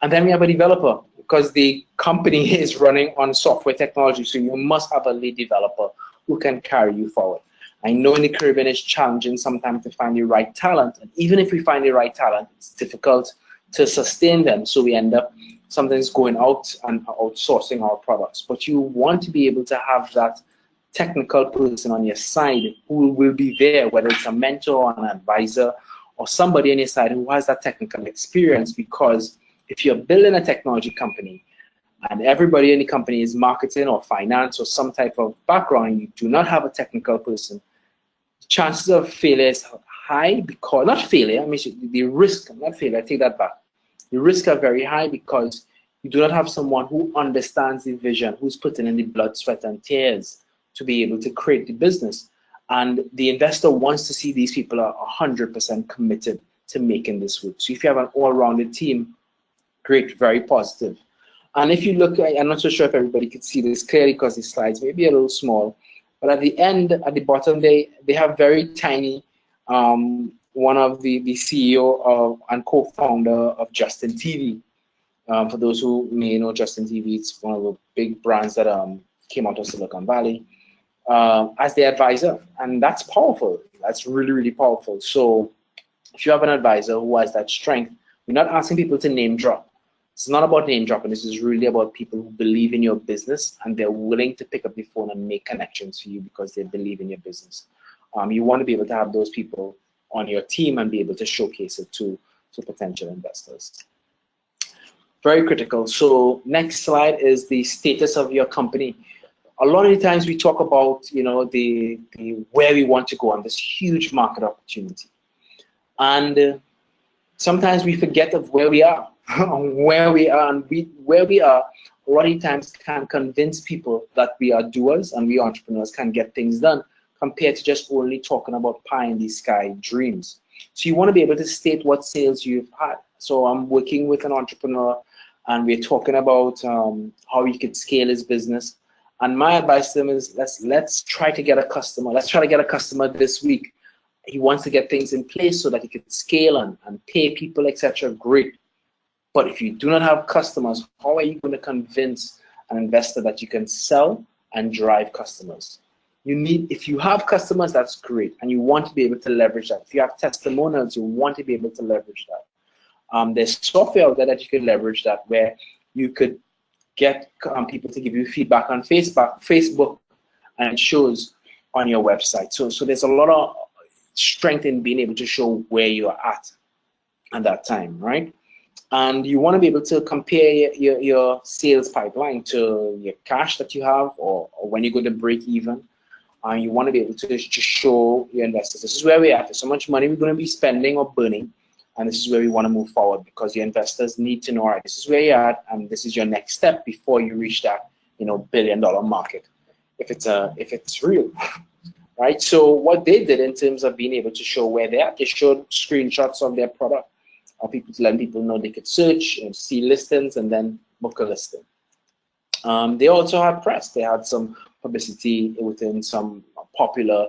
And then we have a developer, because the company is running on software technology, so you must have a lead developer who can carry you forward. I know in the Caribbean it's challenging sometimes to find the right talent, and even if we find the right talent, it's difficult to sustain them, so we end up sometimes going out and outsourcing our products. But you want to be able to have that technical person on your side who will be there, whether it's a mentor or an advisor or somebody on your side who has that technical experience, because if you're building a technology company and everybody in the company is marketing or finance or some type of background, and you do not have a technical person, the chances of failure is high, because, not failure, I mean the risk, not failure, I take that back. The risks are very high because you do not have someone who understands the vision, who's putting in the blood, sweat, and tears to be able to create the business. And the investor wants to see these people are 100% committed to making this work. So if you have an all-rounded team, great, very positive. And if you look, I'm not so sure if everybody could see this clearly because the slides may be a little small, but at the end, at the bottom, they have very tiny, one of the CEO of and co-founder of Justin TV. For those who may know Justin TV, it's one of the big brands that came out of Silicon Valley, as the advisor. And that's powerful. That's really, really powerful. So if you have an advisor who has that strength, we're not asking people to name drop. It's not about name dropping. This is really about people who believe in your business and they're willing to pick up the phone and make connections for you because they believe in your business. You want to be able to have those people on your team and be able to showcase it to potential investors. Very critical. So next slide is the status of your company. A lot of the times we talk about, you know, the where we want to go on this huge market opportunity. And sometimes we forget of where we are. Where we are, and where we are, a lot of times can convince people that we are doers and we entrepreneurs can get things done compared to just only talking about pie in the sky dreams. So you want to be able to state what sales you've had. So I'm working with an entrepreneur and we're talking about how he could scale his business. And my advice to him is let's try to get a customer. Let's try to get a customer this week. He wants to get things in place so that he could scale and pay people, etc. Great. But if you do not have customers, how are you going to convince an investor that you can sell and drive customers? You need, if you have customers, that's great, and you want to be able to leverage that. If you have testimonials, you want to be able to leverage that. There's software out there that you can leverage that, where you could get people to give you feedback on Facebook, and it shows on your website. So there's a lot of strength in being able to show where you are at that time, right? And you want to be able to compare your sales pipeline to your cash that you have or when you go to break even. And you want to be able to show your investors, this is where we're at. There's so much money we're going to be spending or burning, and this is where we want to move forward, because your investors need to know, all right, this is where you're at, and this is your next step before you reach that, you know, billion-dollar market, if it's real. Right? So what they did in terms of being able to show where they're at, they showed screenshots of their product. People to let people know they could search and see listings and then book a listing. They also had press. They had some publicity within some popular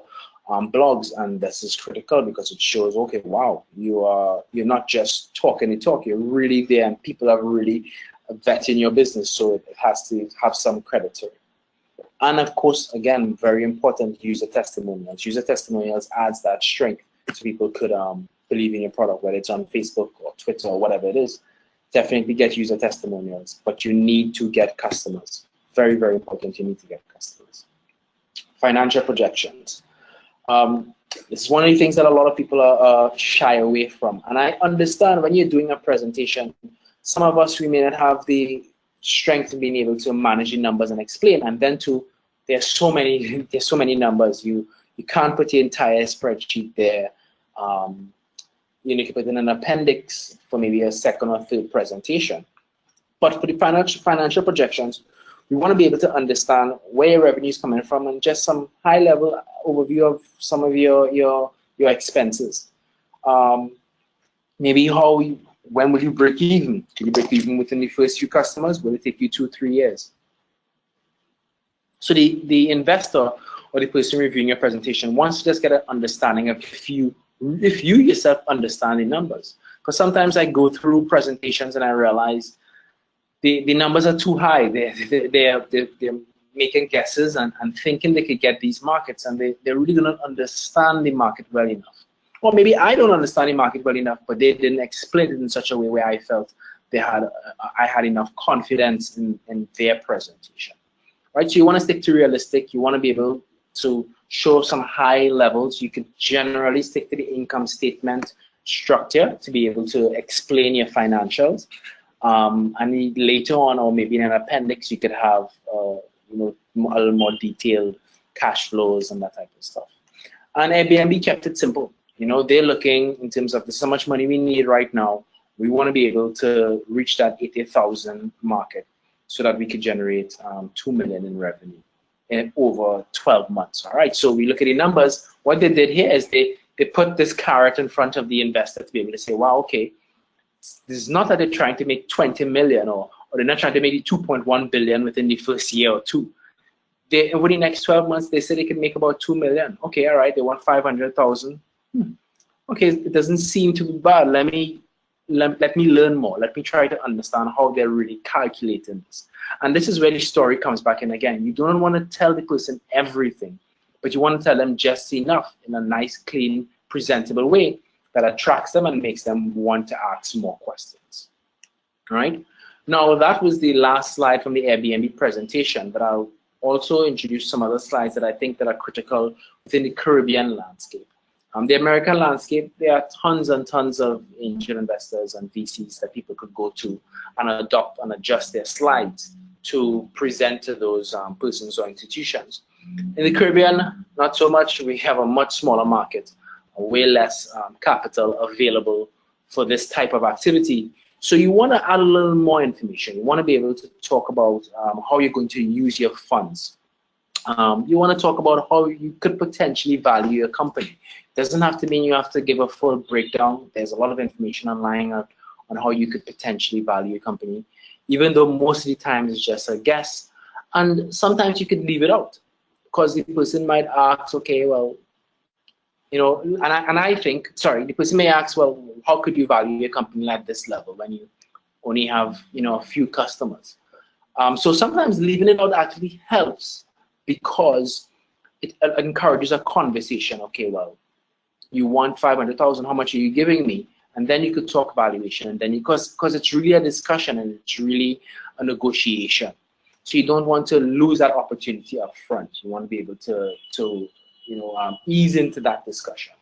blogs, and this is critical because it shows, okay, wow, you're not just talking the talk, you're really there, and people are really vetting your business, so it has to have some credit to it. And of course, again, very important, user testimonials. User testimonials adds that strength so people could believe in your product, whether it's on Facebook or Twitter or whatever it is. Definitely get user testimonials, but you need to get customers. Very, very important, you need to get customers. Financial projections. This is one of the things that a lot of people are shy away from. And I understand when you're doing a presentation, some of us, we may not have the strength of being able to manage the numbers and explain. And then there's so many numbers. You can't put the entire spreadsheet there. You need to put in an appendix for maybe a second or third presentation. But for the financial projections, we want to be able to understand where your revenue is coming from and just some high-level overview of some of your expenses. Maybe when will you break even? Can you break even within the first few customers? Will it take you 2 or 3 years? So the investor or the person reviewing your presentation wants to just get an understanding of if you yourself understand the numbers. Because sometimes I go through presentations and I realize the numbers are too high. They're making guesses and thinking they could get these markets, and they really don't understand the market well enough. Or maybe I don't understand the market well enough, but they didn't explain it in such a way where I felt I had enough confidence in their presentation. Right? So you want to stick to realistic. You want to be able to show some high levels. You could generally stick to the income statement structure to be able to explain your financials. And later on, or maybe in an appendix, you could have a little more detailed cash flows and that type of stuff. And Airbnb kept it simple. They're looking in terms of this is how much money we need right now. We want to be able to reach that 80,000 market so that we could generate 2 million in revenue. in over 12 months. All right, so we look at the numbers. What they did here is they put this carrot in front of the investor to be able to say, wow, okay, this is not that they're trying to make 20 million or they're not trying to make 2.1 billion within the first year or two. Over the next 12 months, they said they can make about 2 million. Okay, all right, they want 500,000. Okay, it doesn't seem to be bad. Let me learn more. Let me try to understand how they're really calculating this. And this is where the story comes back in again. You don't want to tell the person everything, but you want to tell them just enough in a nice, clean, presentable way that attracts them and makes them want to ask more questions. All right. Now, that was the last slide from the Airbnb presentation, but I'll also introduce some other slides that I think that are critical within the Caribbean landscape. The American landscape, there are tons and tons of angel investors and VCs that people could go to and adopt and adjust their slides to present to those persons or institutions. In the Caribbean, not so much. We have a much smaller market, way less capital available for this type of activity. So you want to add a little more information. You want to be able to talk about how you're going to use your funds. You want to talk about how you could potentially value your company. Doesn't have to mean you have to give a full breakdown. There's a lot of information online on how you could potentially value your company, even though most of the time it's just a guess. And sometimes you could leave it out because the person might ask, okay, well, you know, and I think, sorry, the person may ask, well, how could you value your company at this level when you only have, you know, a few customers? So sometimes leaving it out actually helps because it encourages a conversation. Okay, well, you want 500,000, how much are you giving me? And then you could talk valuation, and then because it's really a discussion and it's really a negotiation. So you don't want to lose that opportunity up front. You want to be able to you know, ease into that discussion.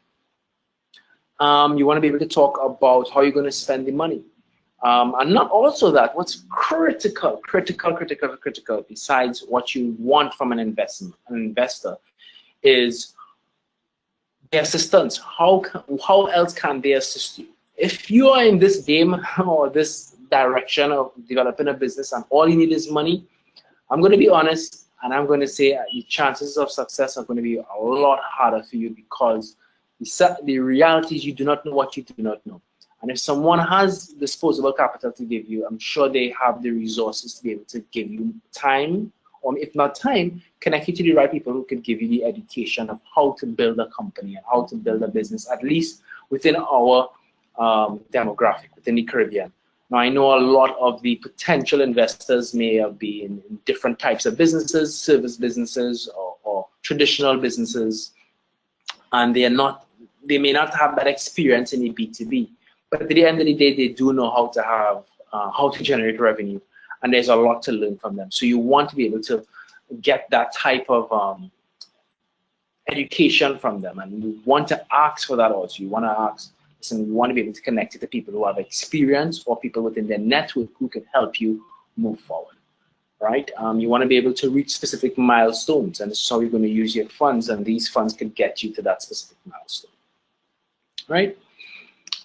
You want to be able to talk about how you're going to spend the money. And not also that, what's critical, besides what you want from an investor is the assistance. How else can they assist you? If you are in this game or this direction of developing a business and all you need is money, I'm going to be honest and I'm going to say the chances of success are going to be a lot harder for you because the reality is you do not know what you do not know. And if someone has disposable capital to give you, I'm sure they have the resources to be able to give you time, or if not time, connect you to the right people who can give you the education of how to build a company and how to build a business, at least within our demographic, within the Caribbean. Now, I know a lot of the potential investors may have been in different types of businesses, service businesses or traditional businesses, and they may not have that experience in the B2B. But at the end of the day, they do know how to generate revenue, and there's a lot to learn from them. So you want to be able to get that type of education from them, and you want to ask for that also. You want to ask, listen, you want to be able to connect it to people who have experience or people within their network who can help you move forward, right? You want to be able to reach specific milestones, and this is how you're going to use your funds, and these funds can get you to that specific milestone, right?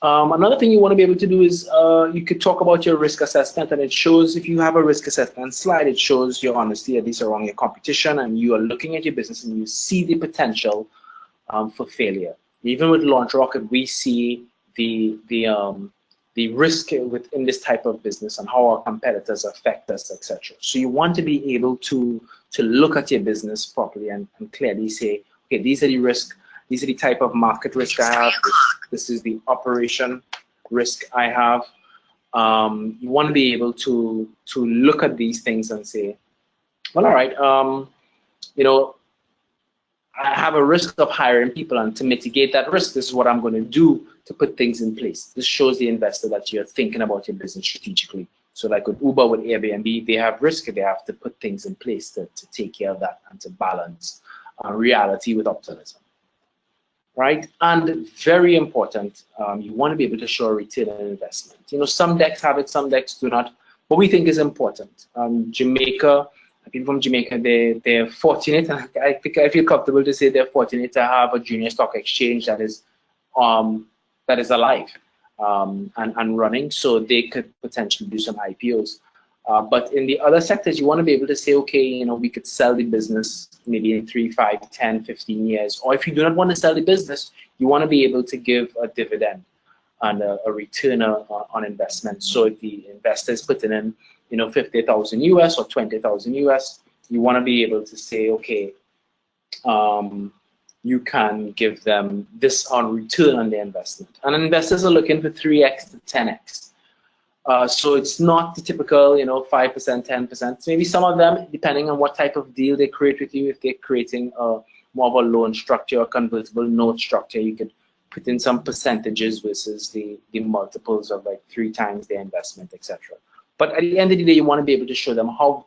Another thing you want to be able to do is you could talk about your risk assessment, and it shows, if you have a risk assessment slide, it shows your honesty, at least around your competition, and you are looking at your business and you see the potential for failure. Even with Launch Rocket, we see the risk within this type of business and how our competitors affect us, etc. So you want to be able to look at your business properly and clearly say, okay, these are the risks. These are the type of market risk I have. This is the operation risk I have. You want to be able to look at these things and say, well, all right, you know, I have a risk of hiring people, and to mitigate that risk, this is what I'm going to do to put things in place. This shows the investor that you're thinking about your business strategically. So like with Uber, with Airbnb, they have risk. They have to put things in place to take care of that and to balance reality with optimism. Right, and very important, you want to be able to show a return on investment. You know, some decks have it, some decks do not. What we think is important. Jamaica, people from Jamaica, they're fortunate, and I think I feel comfortable to say they're fortunate to have a junior stock exchange that is alive and running, so they could potentially do some IPOs. But in the other sectors, you want to be able to say, okay, you know, we could sell the business maybe in 3, 5, 10, 15 years. Or if you do not want to sell the business, you want to be able to give a dividend and a return on investment. So if the investor is putting in, you know, 50,000 US or 20,000 US, you want to be able to say, okay, you can give them this on return on the investment. And investors are looking for 3x to 10x. So it's not the typical, you know, 5%, 10%. Maybe some of them, depending on what type of deal they create with you, if they're creating more of a loan structure or convertible note structure, you could put in some percentages versus the multiples of like 3 times their investment, etc. But at the end of the day, you want to be able to show them how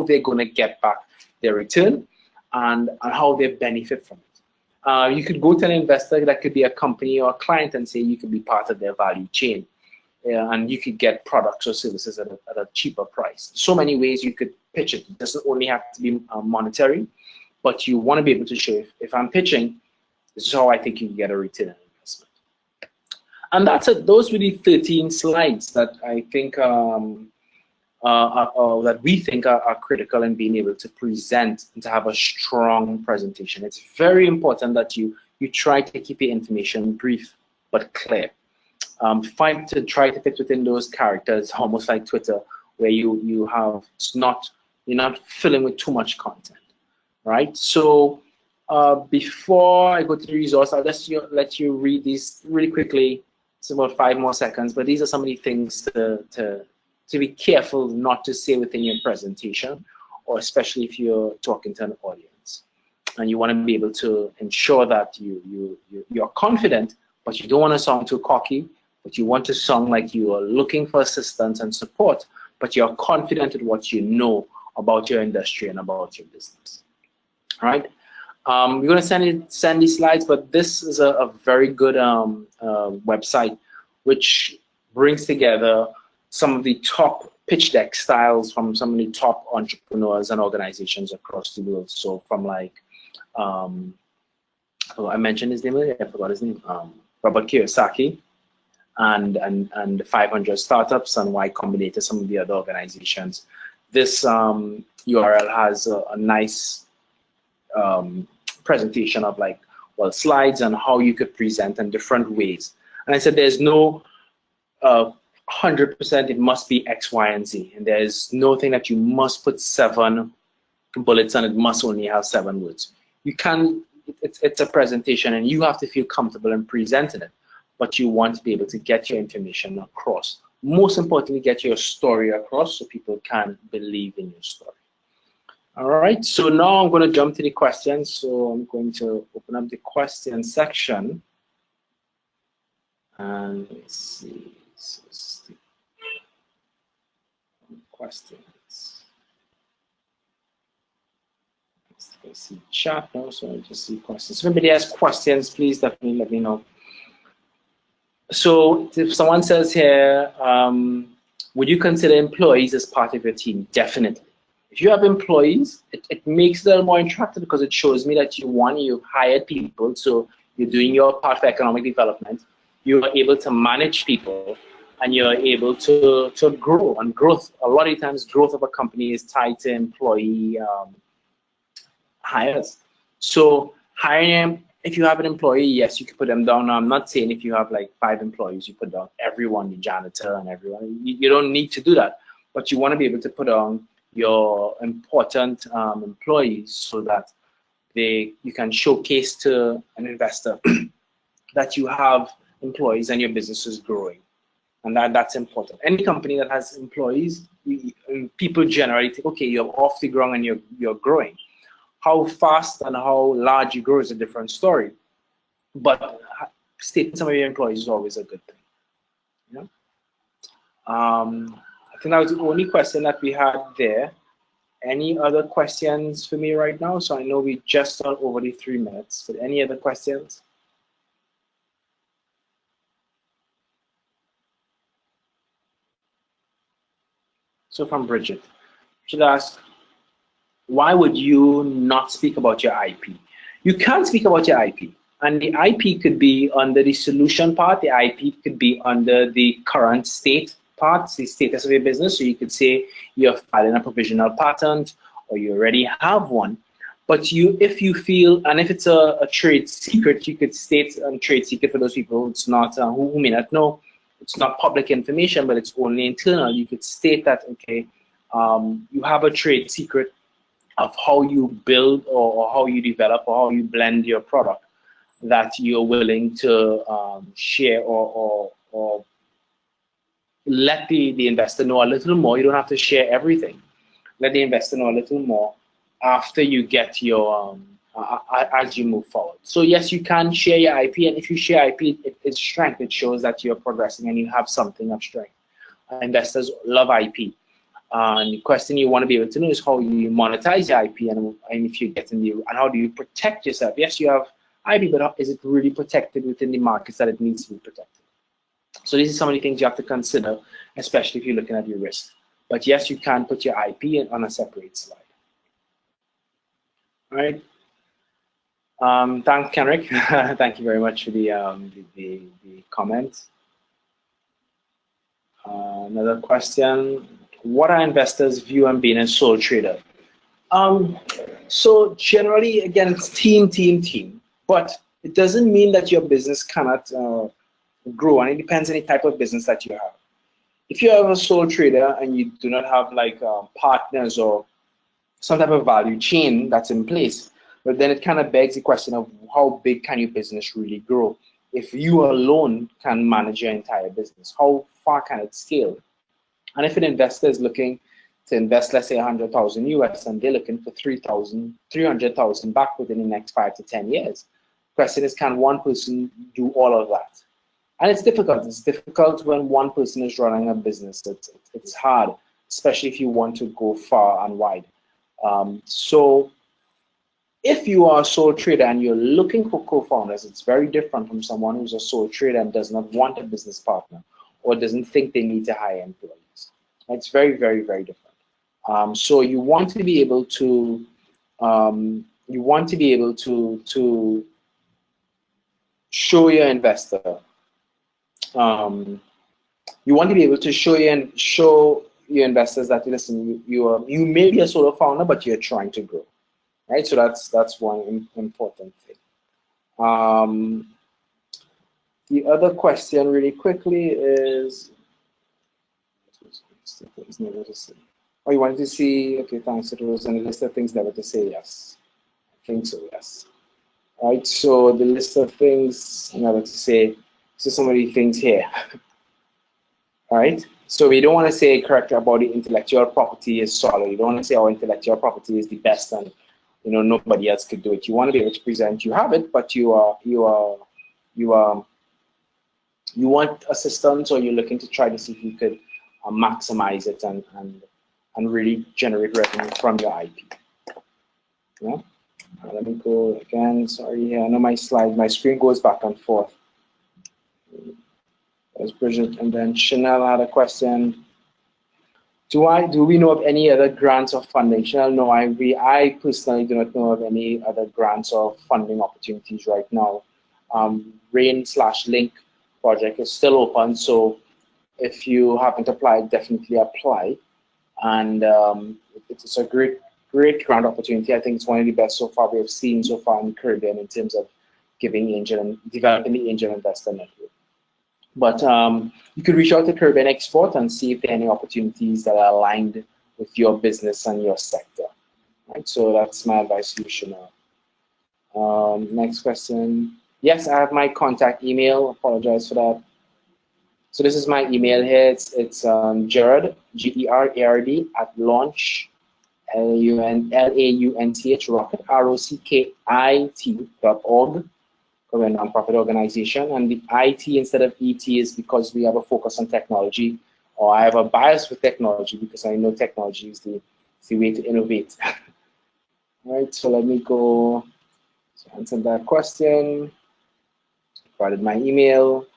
they're going to get back their return and how they benefit from it. You could go to an investor that could be a company or a client and say you could be part of their value chain. And you could get products or services at a cheaper price. So many ways you could pitch it. It doesn't only have to be monetary, but you want to be able to show if I'm pitching, this is how I think you can get a return on investment. And that's it. Those were the 13 slides that I think that we think are critical in being able to present and to have a strong presentation. It's very important that you try to keep your information brief but clear. Try to fit within those characters, almost like Twitter, where you're not filling with too much content, right? So before I go to the resource, I'll just let you read these really quickly. It's about 5 more seconds, but these are some of the things to be careful not to say within your presentation, or especially if you're talking to an audience, and you want to be able to ensure that you're confident, but you don't want to sound too cocky. But you want to sound like you are looking for assistance and support, but you're confident in what you know about your industry and about your business. All right. We're going to send these slides, but this is a very good website which brings together some of the top pitch deck styles from some of the top entrepreneurs and organizations across the world. So from like, I mentioned his name earlier, I forgot his name, Robert Kiyosaki. And the 500 startups and Y Combinator, some of the other organizations. This URL has a nice presentation of like, well, slides and how you could present in different ways. And I said there's no 100% it must be X, Y, and Z. And there's no thing that you must put 7 bullets and it must only have 7 words. You can, it's a presentation and you have to feel comfortable in presenting it. But you want to be able to get your information across. Most importantly, get your story across so people can believe in your story. All right, so now I'm going to jump to the questions. So I'm going to open up the question section. And let's see, questions. Let's see chat now, so I just see questions. If anybody has questions, please definitely let me know. So if someone says here, would you consider employees as part of your team? Definitely. If you have employees, it makes it a little more interactive because it shows me that you've hired people, so you're doing your part of economic development, you are able to manage people, and you're able to grow. And growth, a lot of times growth of a company is tied to employee hires. So hiring, if you have an employee, yes, you can put them down. Now, I'm not saying if you have like 5 employees, you put down everyone, the janitor and everyone. You don't need to do that, but you want to be able to put down your important employees so that you can showcase to an investor that you have employees and your business is growing. And that's important. Any company that has employees, people generally think, okay, you're off the ground and you're growing. How fast and how large you grow is a different story, but stating some of your employees is always a good thing. You know? I think that was the only question that we had there. Any other questions for me right now? So I know we just gone over the 3 minutes, but any other questions? So from Bridget, she'd ask, why would you not speak about your IP? You can speak about your IP, and the IP could be under the solution part, the IP could be under the current state parts, the status of your business. So you could say you're filing a provisional patent or you already have one. But if you feel, and if it's a trade secret, you could state trade secret for those people it's not who may not know. It's not public information, but it's only internal. You could state that, okay, you have a trade secret of how you build or how you develop or how you blend your product that you're willing to share or let the investor know a little more. You don't have to share everything. Let the investor know a little more after you get your as you move forward. So yes, you can share your IP, and if you share IP, it's strength. It shows that you're progressing and you have something of strength. Investors love IP. And the question you want to be able to know is how you monetize your IP, and if you're getting and how do you protect yourself. Yes, you have IP, but is it really protected within the markets that it needs to be protected? So these are some of the things you have to consider, especially if you're looking at your risk. But yes, you can put your IP on a separate slide. All right. Thanks, Kenrick. Thank you very much for the comment. Another question. What are investors' view on being a sole trader? So generally, again, it's team. But it doesn't mean that your business cannot grow, and it depends on the type of business that you have. If you have a sole trader and you do not have like partners or some type of value chain that's in place, but then it kind of begs the question of how big can your business really grow? If you alone can manage your entire business, how far can it scale? And if an investor is looking to invest, let's say 100,000 US, and they're looking for 300,000 back within the next 5 to 10 years, the question is, can one person do all of that? And it's difficult. It's difficult when one person is running a business. It's hard, especially if you want to go far and wide. So if you are a sole trader and you're looking for co-founders, it's very different from someone who's a sole trader and does not want a business partner or doesn't think they need to hire employees. It's very, very, very different. So you want to be able to show your investor. You want to be able to show your investors that, listen, you may be a solo founder, but you're trying to grow, right? So that's one important thing. The other question, really quickly, is oh, you wanted to see? Okay, thanks. It was on the list of things never to say. Yes, I think so. Yes. All right. So the list of things never to say. So some of the things here. All right. So we don't want to say correctly about the intellectual property is solid. You don't want to say our intellectual property is the best and nobody else could do it. You want to be able to present you have it, but you want assistance, or you're looking to try to see if you could maximize it and really generate revenue from your IP. Yeah. Let me go again. Sorry, I know my screen goes back and forth. There's Bridget, and then Chanel had a question. Do we know of any other grants or funding? Chanel, no, I personally do not know of any other grants or funding opportunities right now. RAIN/Link project is still open, so if you haven't applied, definitely apply. And it's a great grant opportunity. I think it's one of the best so far we have seen so far in the Caribbean in terms of giving angel and developing the angel investor network. But you could reach out to Caribbean Export and see if there are any opportunities that are aligned with your business and your sector. Right? So that's my advice to you, Chanel. Next question. Yes, I have my contact email. Apologize for that. So this is my email here. It's Gerard, Gerard at launch, LAUNTH, rocket, ROCKIT.org. We're a nonprofit organization, and the IT instead of ET is because we have a focus on technology, or I have a bias for technology because I know technology is the way to innovate. All right, so let me go to answer that question. Provided my email.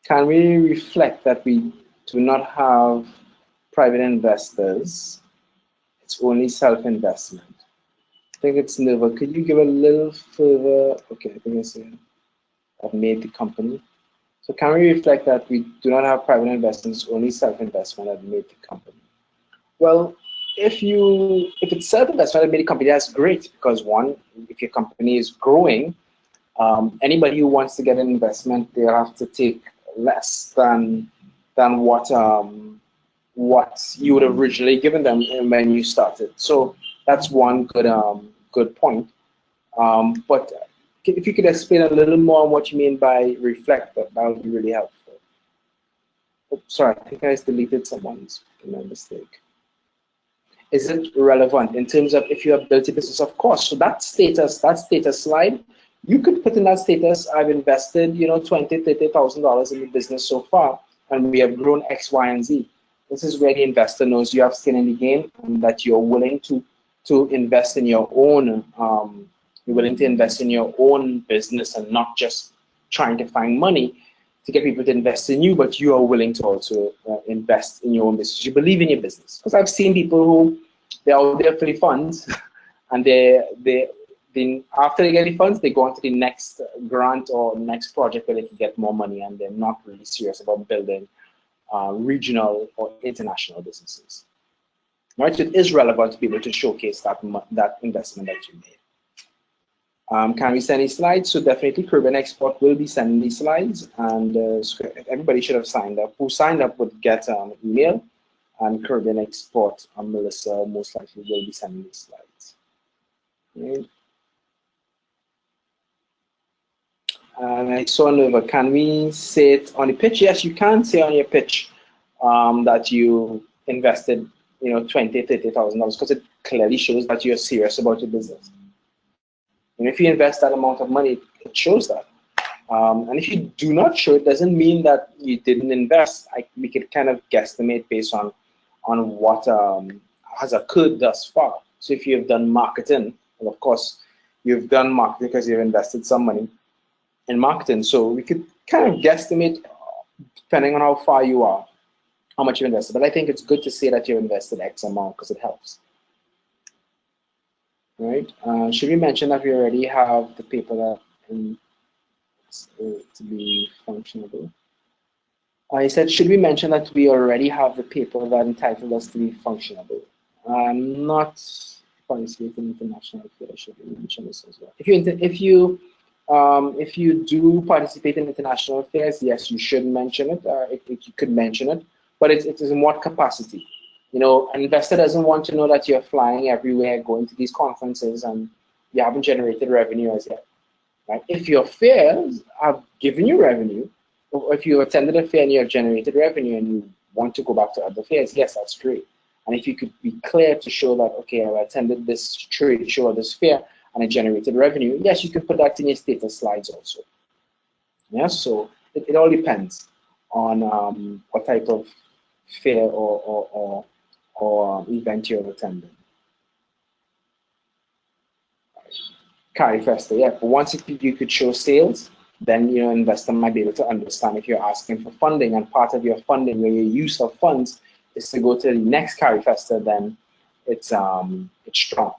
Can we reflect that we do not have private investors? It's only self-investment. I think it's Nova. Could you give a little further? Okay, I think I see it. that made the company? So can we reflect that we do not have private investments, only self-investment that made the company? Well, if it's self-investment that made the company, that's great, because one, if your company is growing, anybody who wants to get an investment, they have to take less than what you would have originally given them when you started. So that's one good point. But if you could explain a little more on what you mean by reflect, that would be really helpful. Oh, sorry, I think I just deleted someone's mistake. Is it relevant in terms of if you have built a business? Of course. So that status slide, you could put in that status, I've invested, $20,000, $30,000 in the business so far, and we have grown X, Y, and Z. This is where the investor knows you have skin in the game and that you're willing to invest in your own. You're willing to invest in your own business and not just trying to find money to get people to invest in you, but you are willing to also invest in your own business. You believe in your business. Because I've seen people who, they're out there for the funds, and then after they get the funds, they go on to the next grant or next project where they can get more money, and they're not really serious about building regional or international businesses. Right? So it is relevant to be able to showcase that investment that you made. Can we send these slides? So definitely Caribbean Export will be sending these slides, and everybody should have signed up. Who signed up would get an email, and Caribbean Export and Melissa most likely will be sending these slides. Okay. And I saw Nova, can we say it on the pitch? Yes, you can say on your pitch that you invested $20,000, $30,000, because it clearly shows that you're serious about your business. And if you invest that amount of money, it shows that. And if you do not show it, doesn't mean that you didn't invest. We could kind of guesstimate based on what has occurred thus far. So if you have done marketing, well, of course, you've done marketing because you've invested some money in marketing. So we could kind of guesstimate, depending on how far you are, how much you invested. But I think it's good to say that you invested X amount because it helps. Right? Should we mention that we already have the paper that to be functionable? I said, should we mention that we already have the paper that entitled us to be functionable? Not participating in international affairs. Should we mention this as well? If you do participate in international affairs, yes, you should mention it. You could mention it, but it is in what capacity? An investor doesn't want to know that you're flying everywhere, going to these conferences, and you haven't generated revenue as yet. Right? If your fairs have given you revenue, or if you attended a fair and you have generated revenue and you want to go back to other fairs, yes, that's great. And if you could be clear to show that, okay, I attended this trade show or this fair and I generated revenue, yes, you can put that in your status slides also. Yeah, so it all depends on what type of fair or event you're attending. CARIFESTA, yeah, but once you could show sales, then investor might be able to understand if you're asking for funding, and part of your funding or your use of funds is to go to the next CARIFESTA, then it's strong.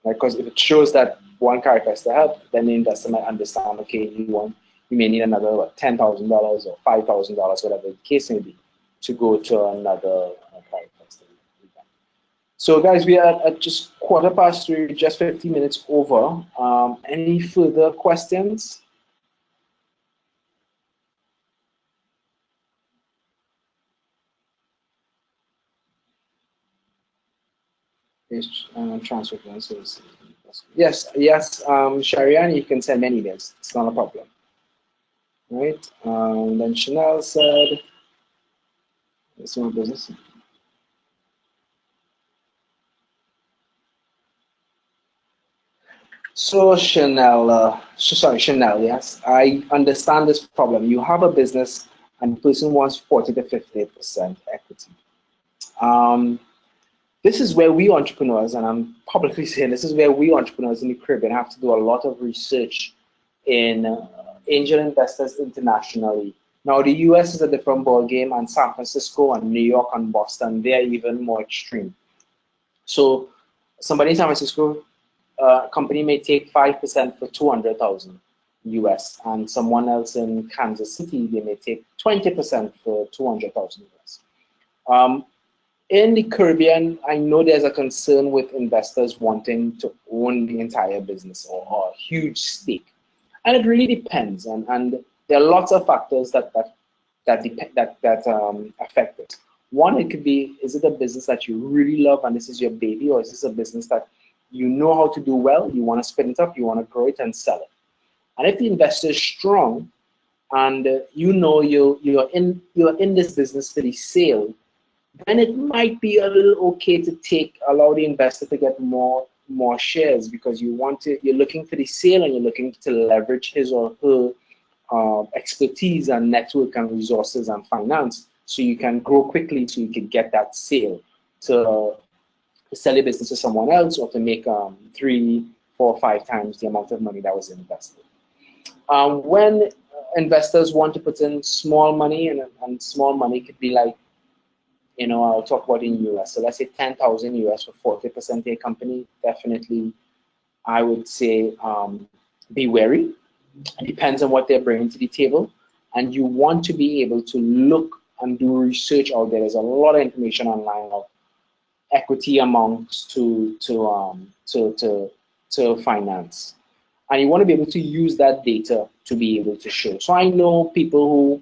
Right? Because if it shows that one CARIFESTA helped, then the investor might understand, okay, you may need another $10,000 or $5,000, whatever the case may be, to go to another CARIFESTA event. So guys, we are at just 3:15, just 15 minutes over. Any further questions? Transfer services. Yes, Sharian, you can send many emails. It's not a problem. Right? Then Chanel said, it's my business. So Chanel, yes, I understand this problem. You have a business and the person wants 40 to 50% equity. This is where we entrepreneurs, and I'm publicly saying this is where we entrepreneurs in the Caribbean have to do a lot of research in angel investors internationally. Now, the US is a different ball game, and San Francisco and New York and Boston, they're even more extreme. So somebody in San Francisco company may take 5% for $200,000. US, and someone else in Kansas City, they may take 20% for 200,000 US. In the Caribbean, I know there's a concern with investors wanting to own the entire business or a huge stake, and it really depends. And there are lots of factors that affect it. One, it could be, is it a business that you really love and this is your baby, or is this a business that you know how to do well, you want to spin it up, you want to grow it and sell it? And if the investor is strong and you know you're in this business for the sale, then it might be a little okay to allow the investor to get more shares, because you're looking for the sale and you're looking to leverage his or her expertise and network and resources and finance, so you can grow quickly, so you can get that sale to sell your business to someone else, or to make 3, 4, 5 times the amount of money that was invested. When investors want to put in small money, and small money could be like, I'll talk about in US. So let's say 10,000 US for 40% of a company. Definitely, I would say be wary. It depends on what they're bringing to the table, and you want to be able to look and do research out there. There's a lot of information online of equity amounts to finance, and you want to be able to use that data to be able to show. So I know people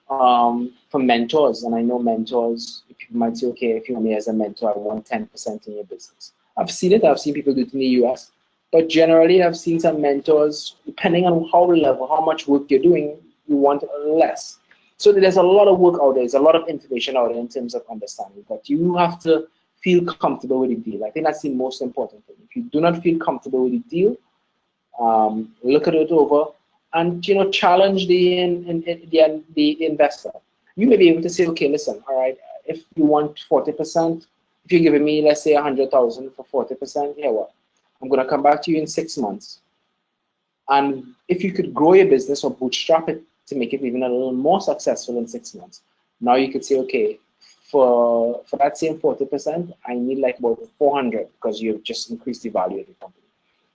who, for mentors, and I know mentors, people might say, okay, if you want me as a mentor, I want 10% in your business. I've seen it. I've seen people do it in the US. But generally, I've seen some mentors, depending on how much work you're doing, you want less. So there's a lot of work out there. There's a lot of information out there in terms of understanding. But you have to feel comfortable with the deal. I think that's the most important thing. If you do not feel comfortable with the deal, look at it over and challenge the investor. You may be able to say, okay, listen, all right, if you want 40%, if you're giving me, let's say, 100,000 for 40%, yeah, well, I'm going to come back to you in 6 months. And if you could grow your business or bootstrap it to make it even a little more successful in 6 months, now you could say, okay, for that same 40%, I need like about 400, because you've just increased the value of the company.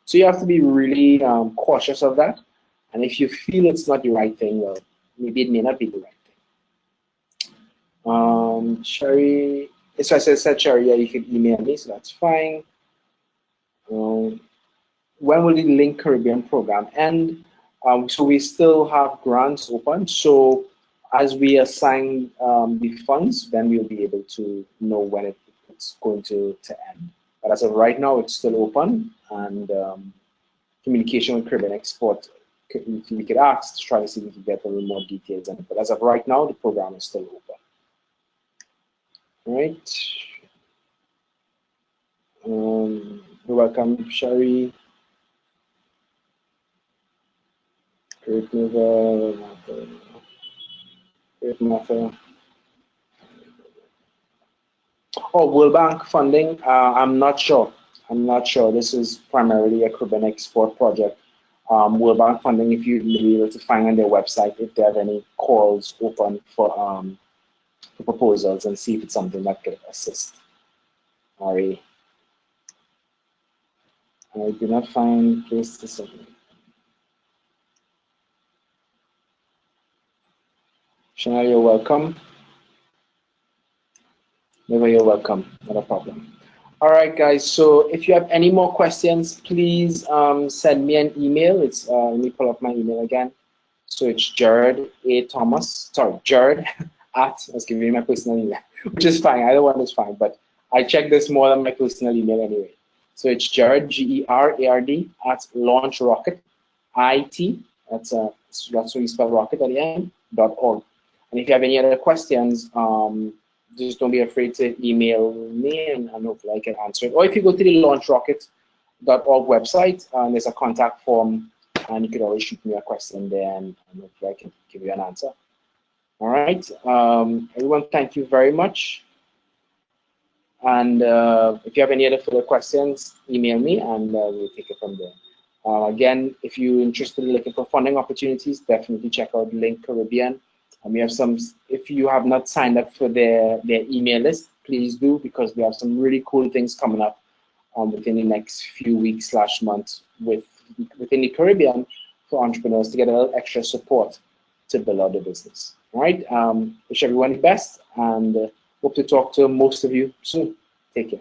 So you have to be really cautious of that. And if you feel it's not the right thing, well, maybe it may not be the right thing. Sherry, so I said, Sherry, yeah, you can email me, so that's fine. When will the Link Caribbean program end? So we still have grants open. So as we assign the funds, then we'll be able to know when it's going to end. But as of right now, it's still open, and communication with Caribbean Export, we could ask to try to see if we can get a little more details on it. But as of right now, the program is still open. All right. You're welcome, Sherry. Great mover. Great matter. Oh, World Bank funding. I'm not sure. This is primarily a Caribbean Export project. World Bank funding, if you'd be able to find on their website if they have any calls open for proposals, and see if it's something that could assist. Ari, I do not find place to submit. Shana, you're welcome. Never, you're welcome. Not a problem. All right, guys. So if you have any more questions, please send me an email. It's let me pull up my email again. So it's Jared A. Thomas. Sorry, Jared at, I was giving you my personal email, which is fine. Either one is fine, but I check this more than my personal email anyway. So it's Jared, G-E-R-A-R-D, at Launch Rocket, I-T, that's what we spell rocket at the end, .org. And if you have any other questions, just don't be afraid to email me, and hopefully I can answer it. Or if you go to the launchrocket.org website, there's a contact form, and you could always shoot me a question there, and hopefully I can give you an answer. All right, everyone, thank you very much. And if you have any other further questions, email me, and we'll take it from there. Again, if you're interested in looking for funding opportunities, definitely check out Link Caribbean. We have some, if you have not signed up for their email list, please do, because we have some really cool things coming up within the next few weeks / months within the Caribbean, for entrepreneurs to get a little extra support to build out their business. All right. Wish everyone the best, and hope to talk to most of you soon. Take care.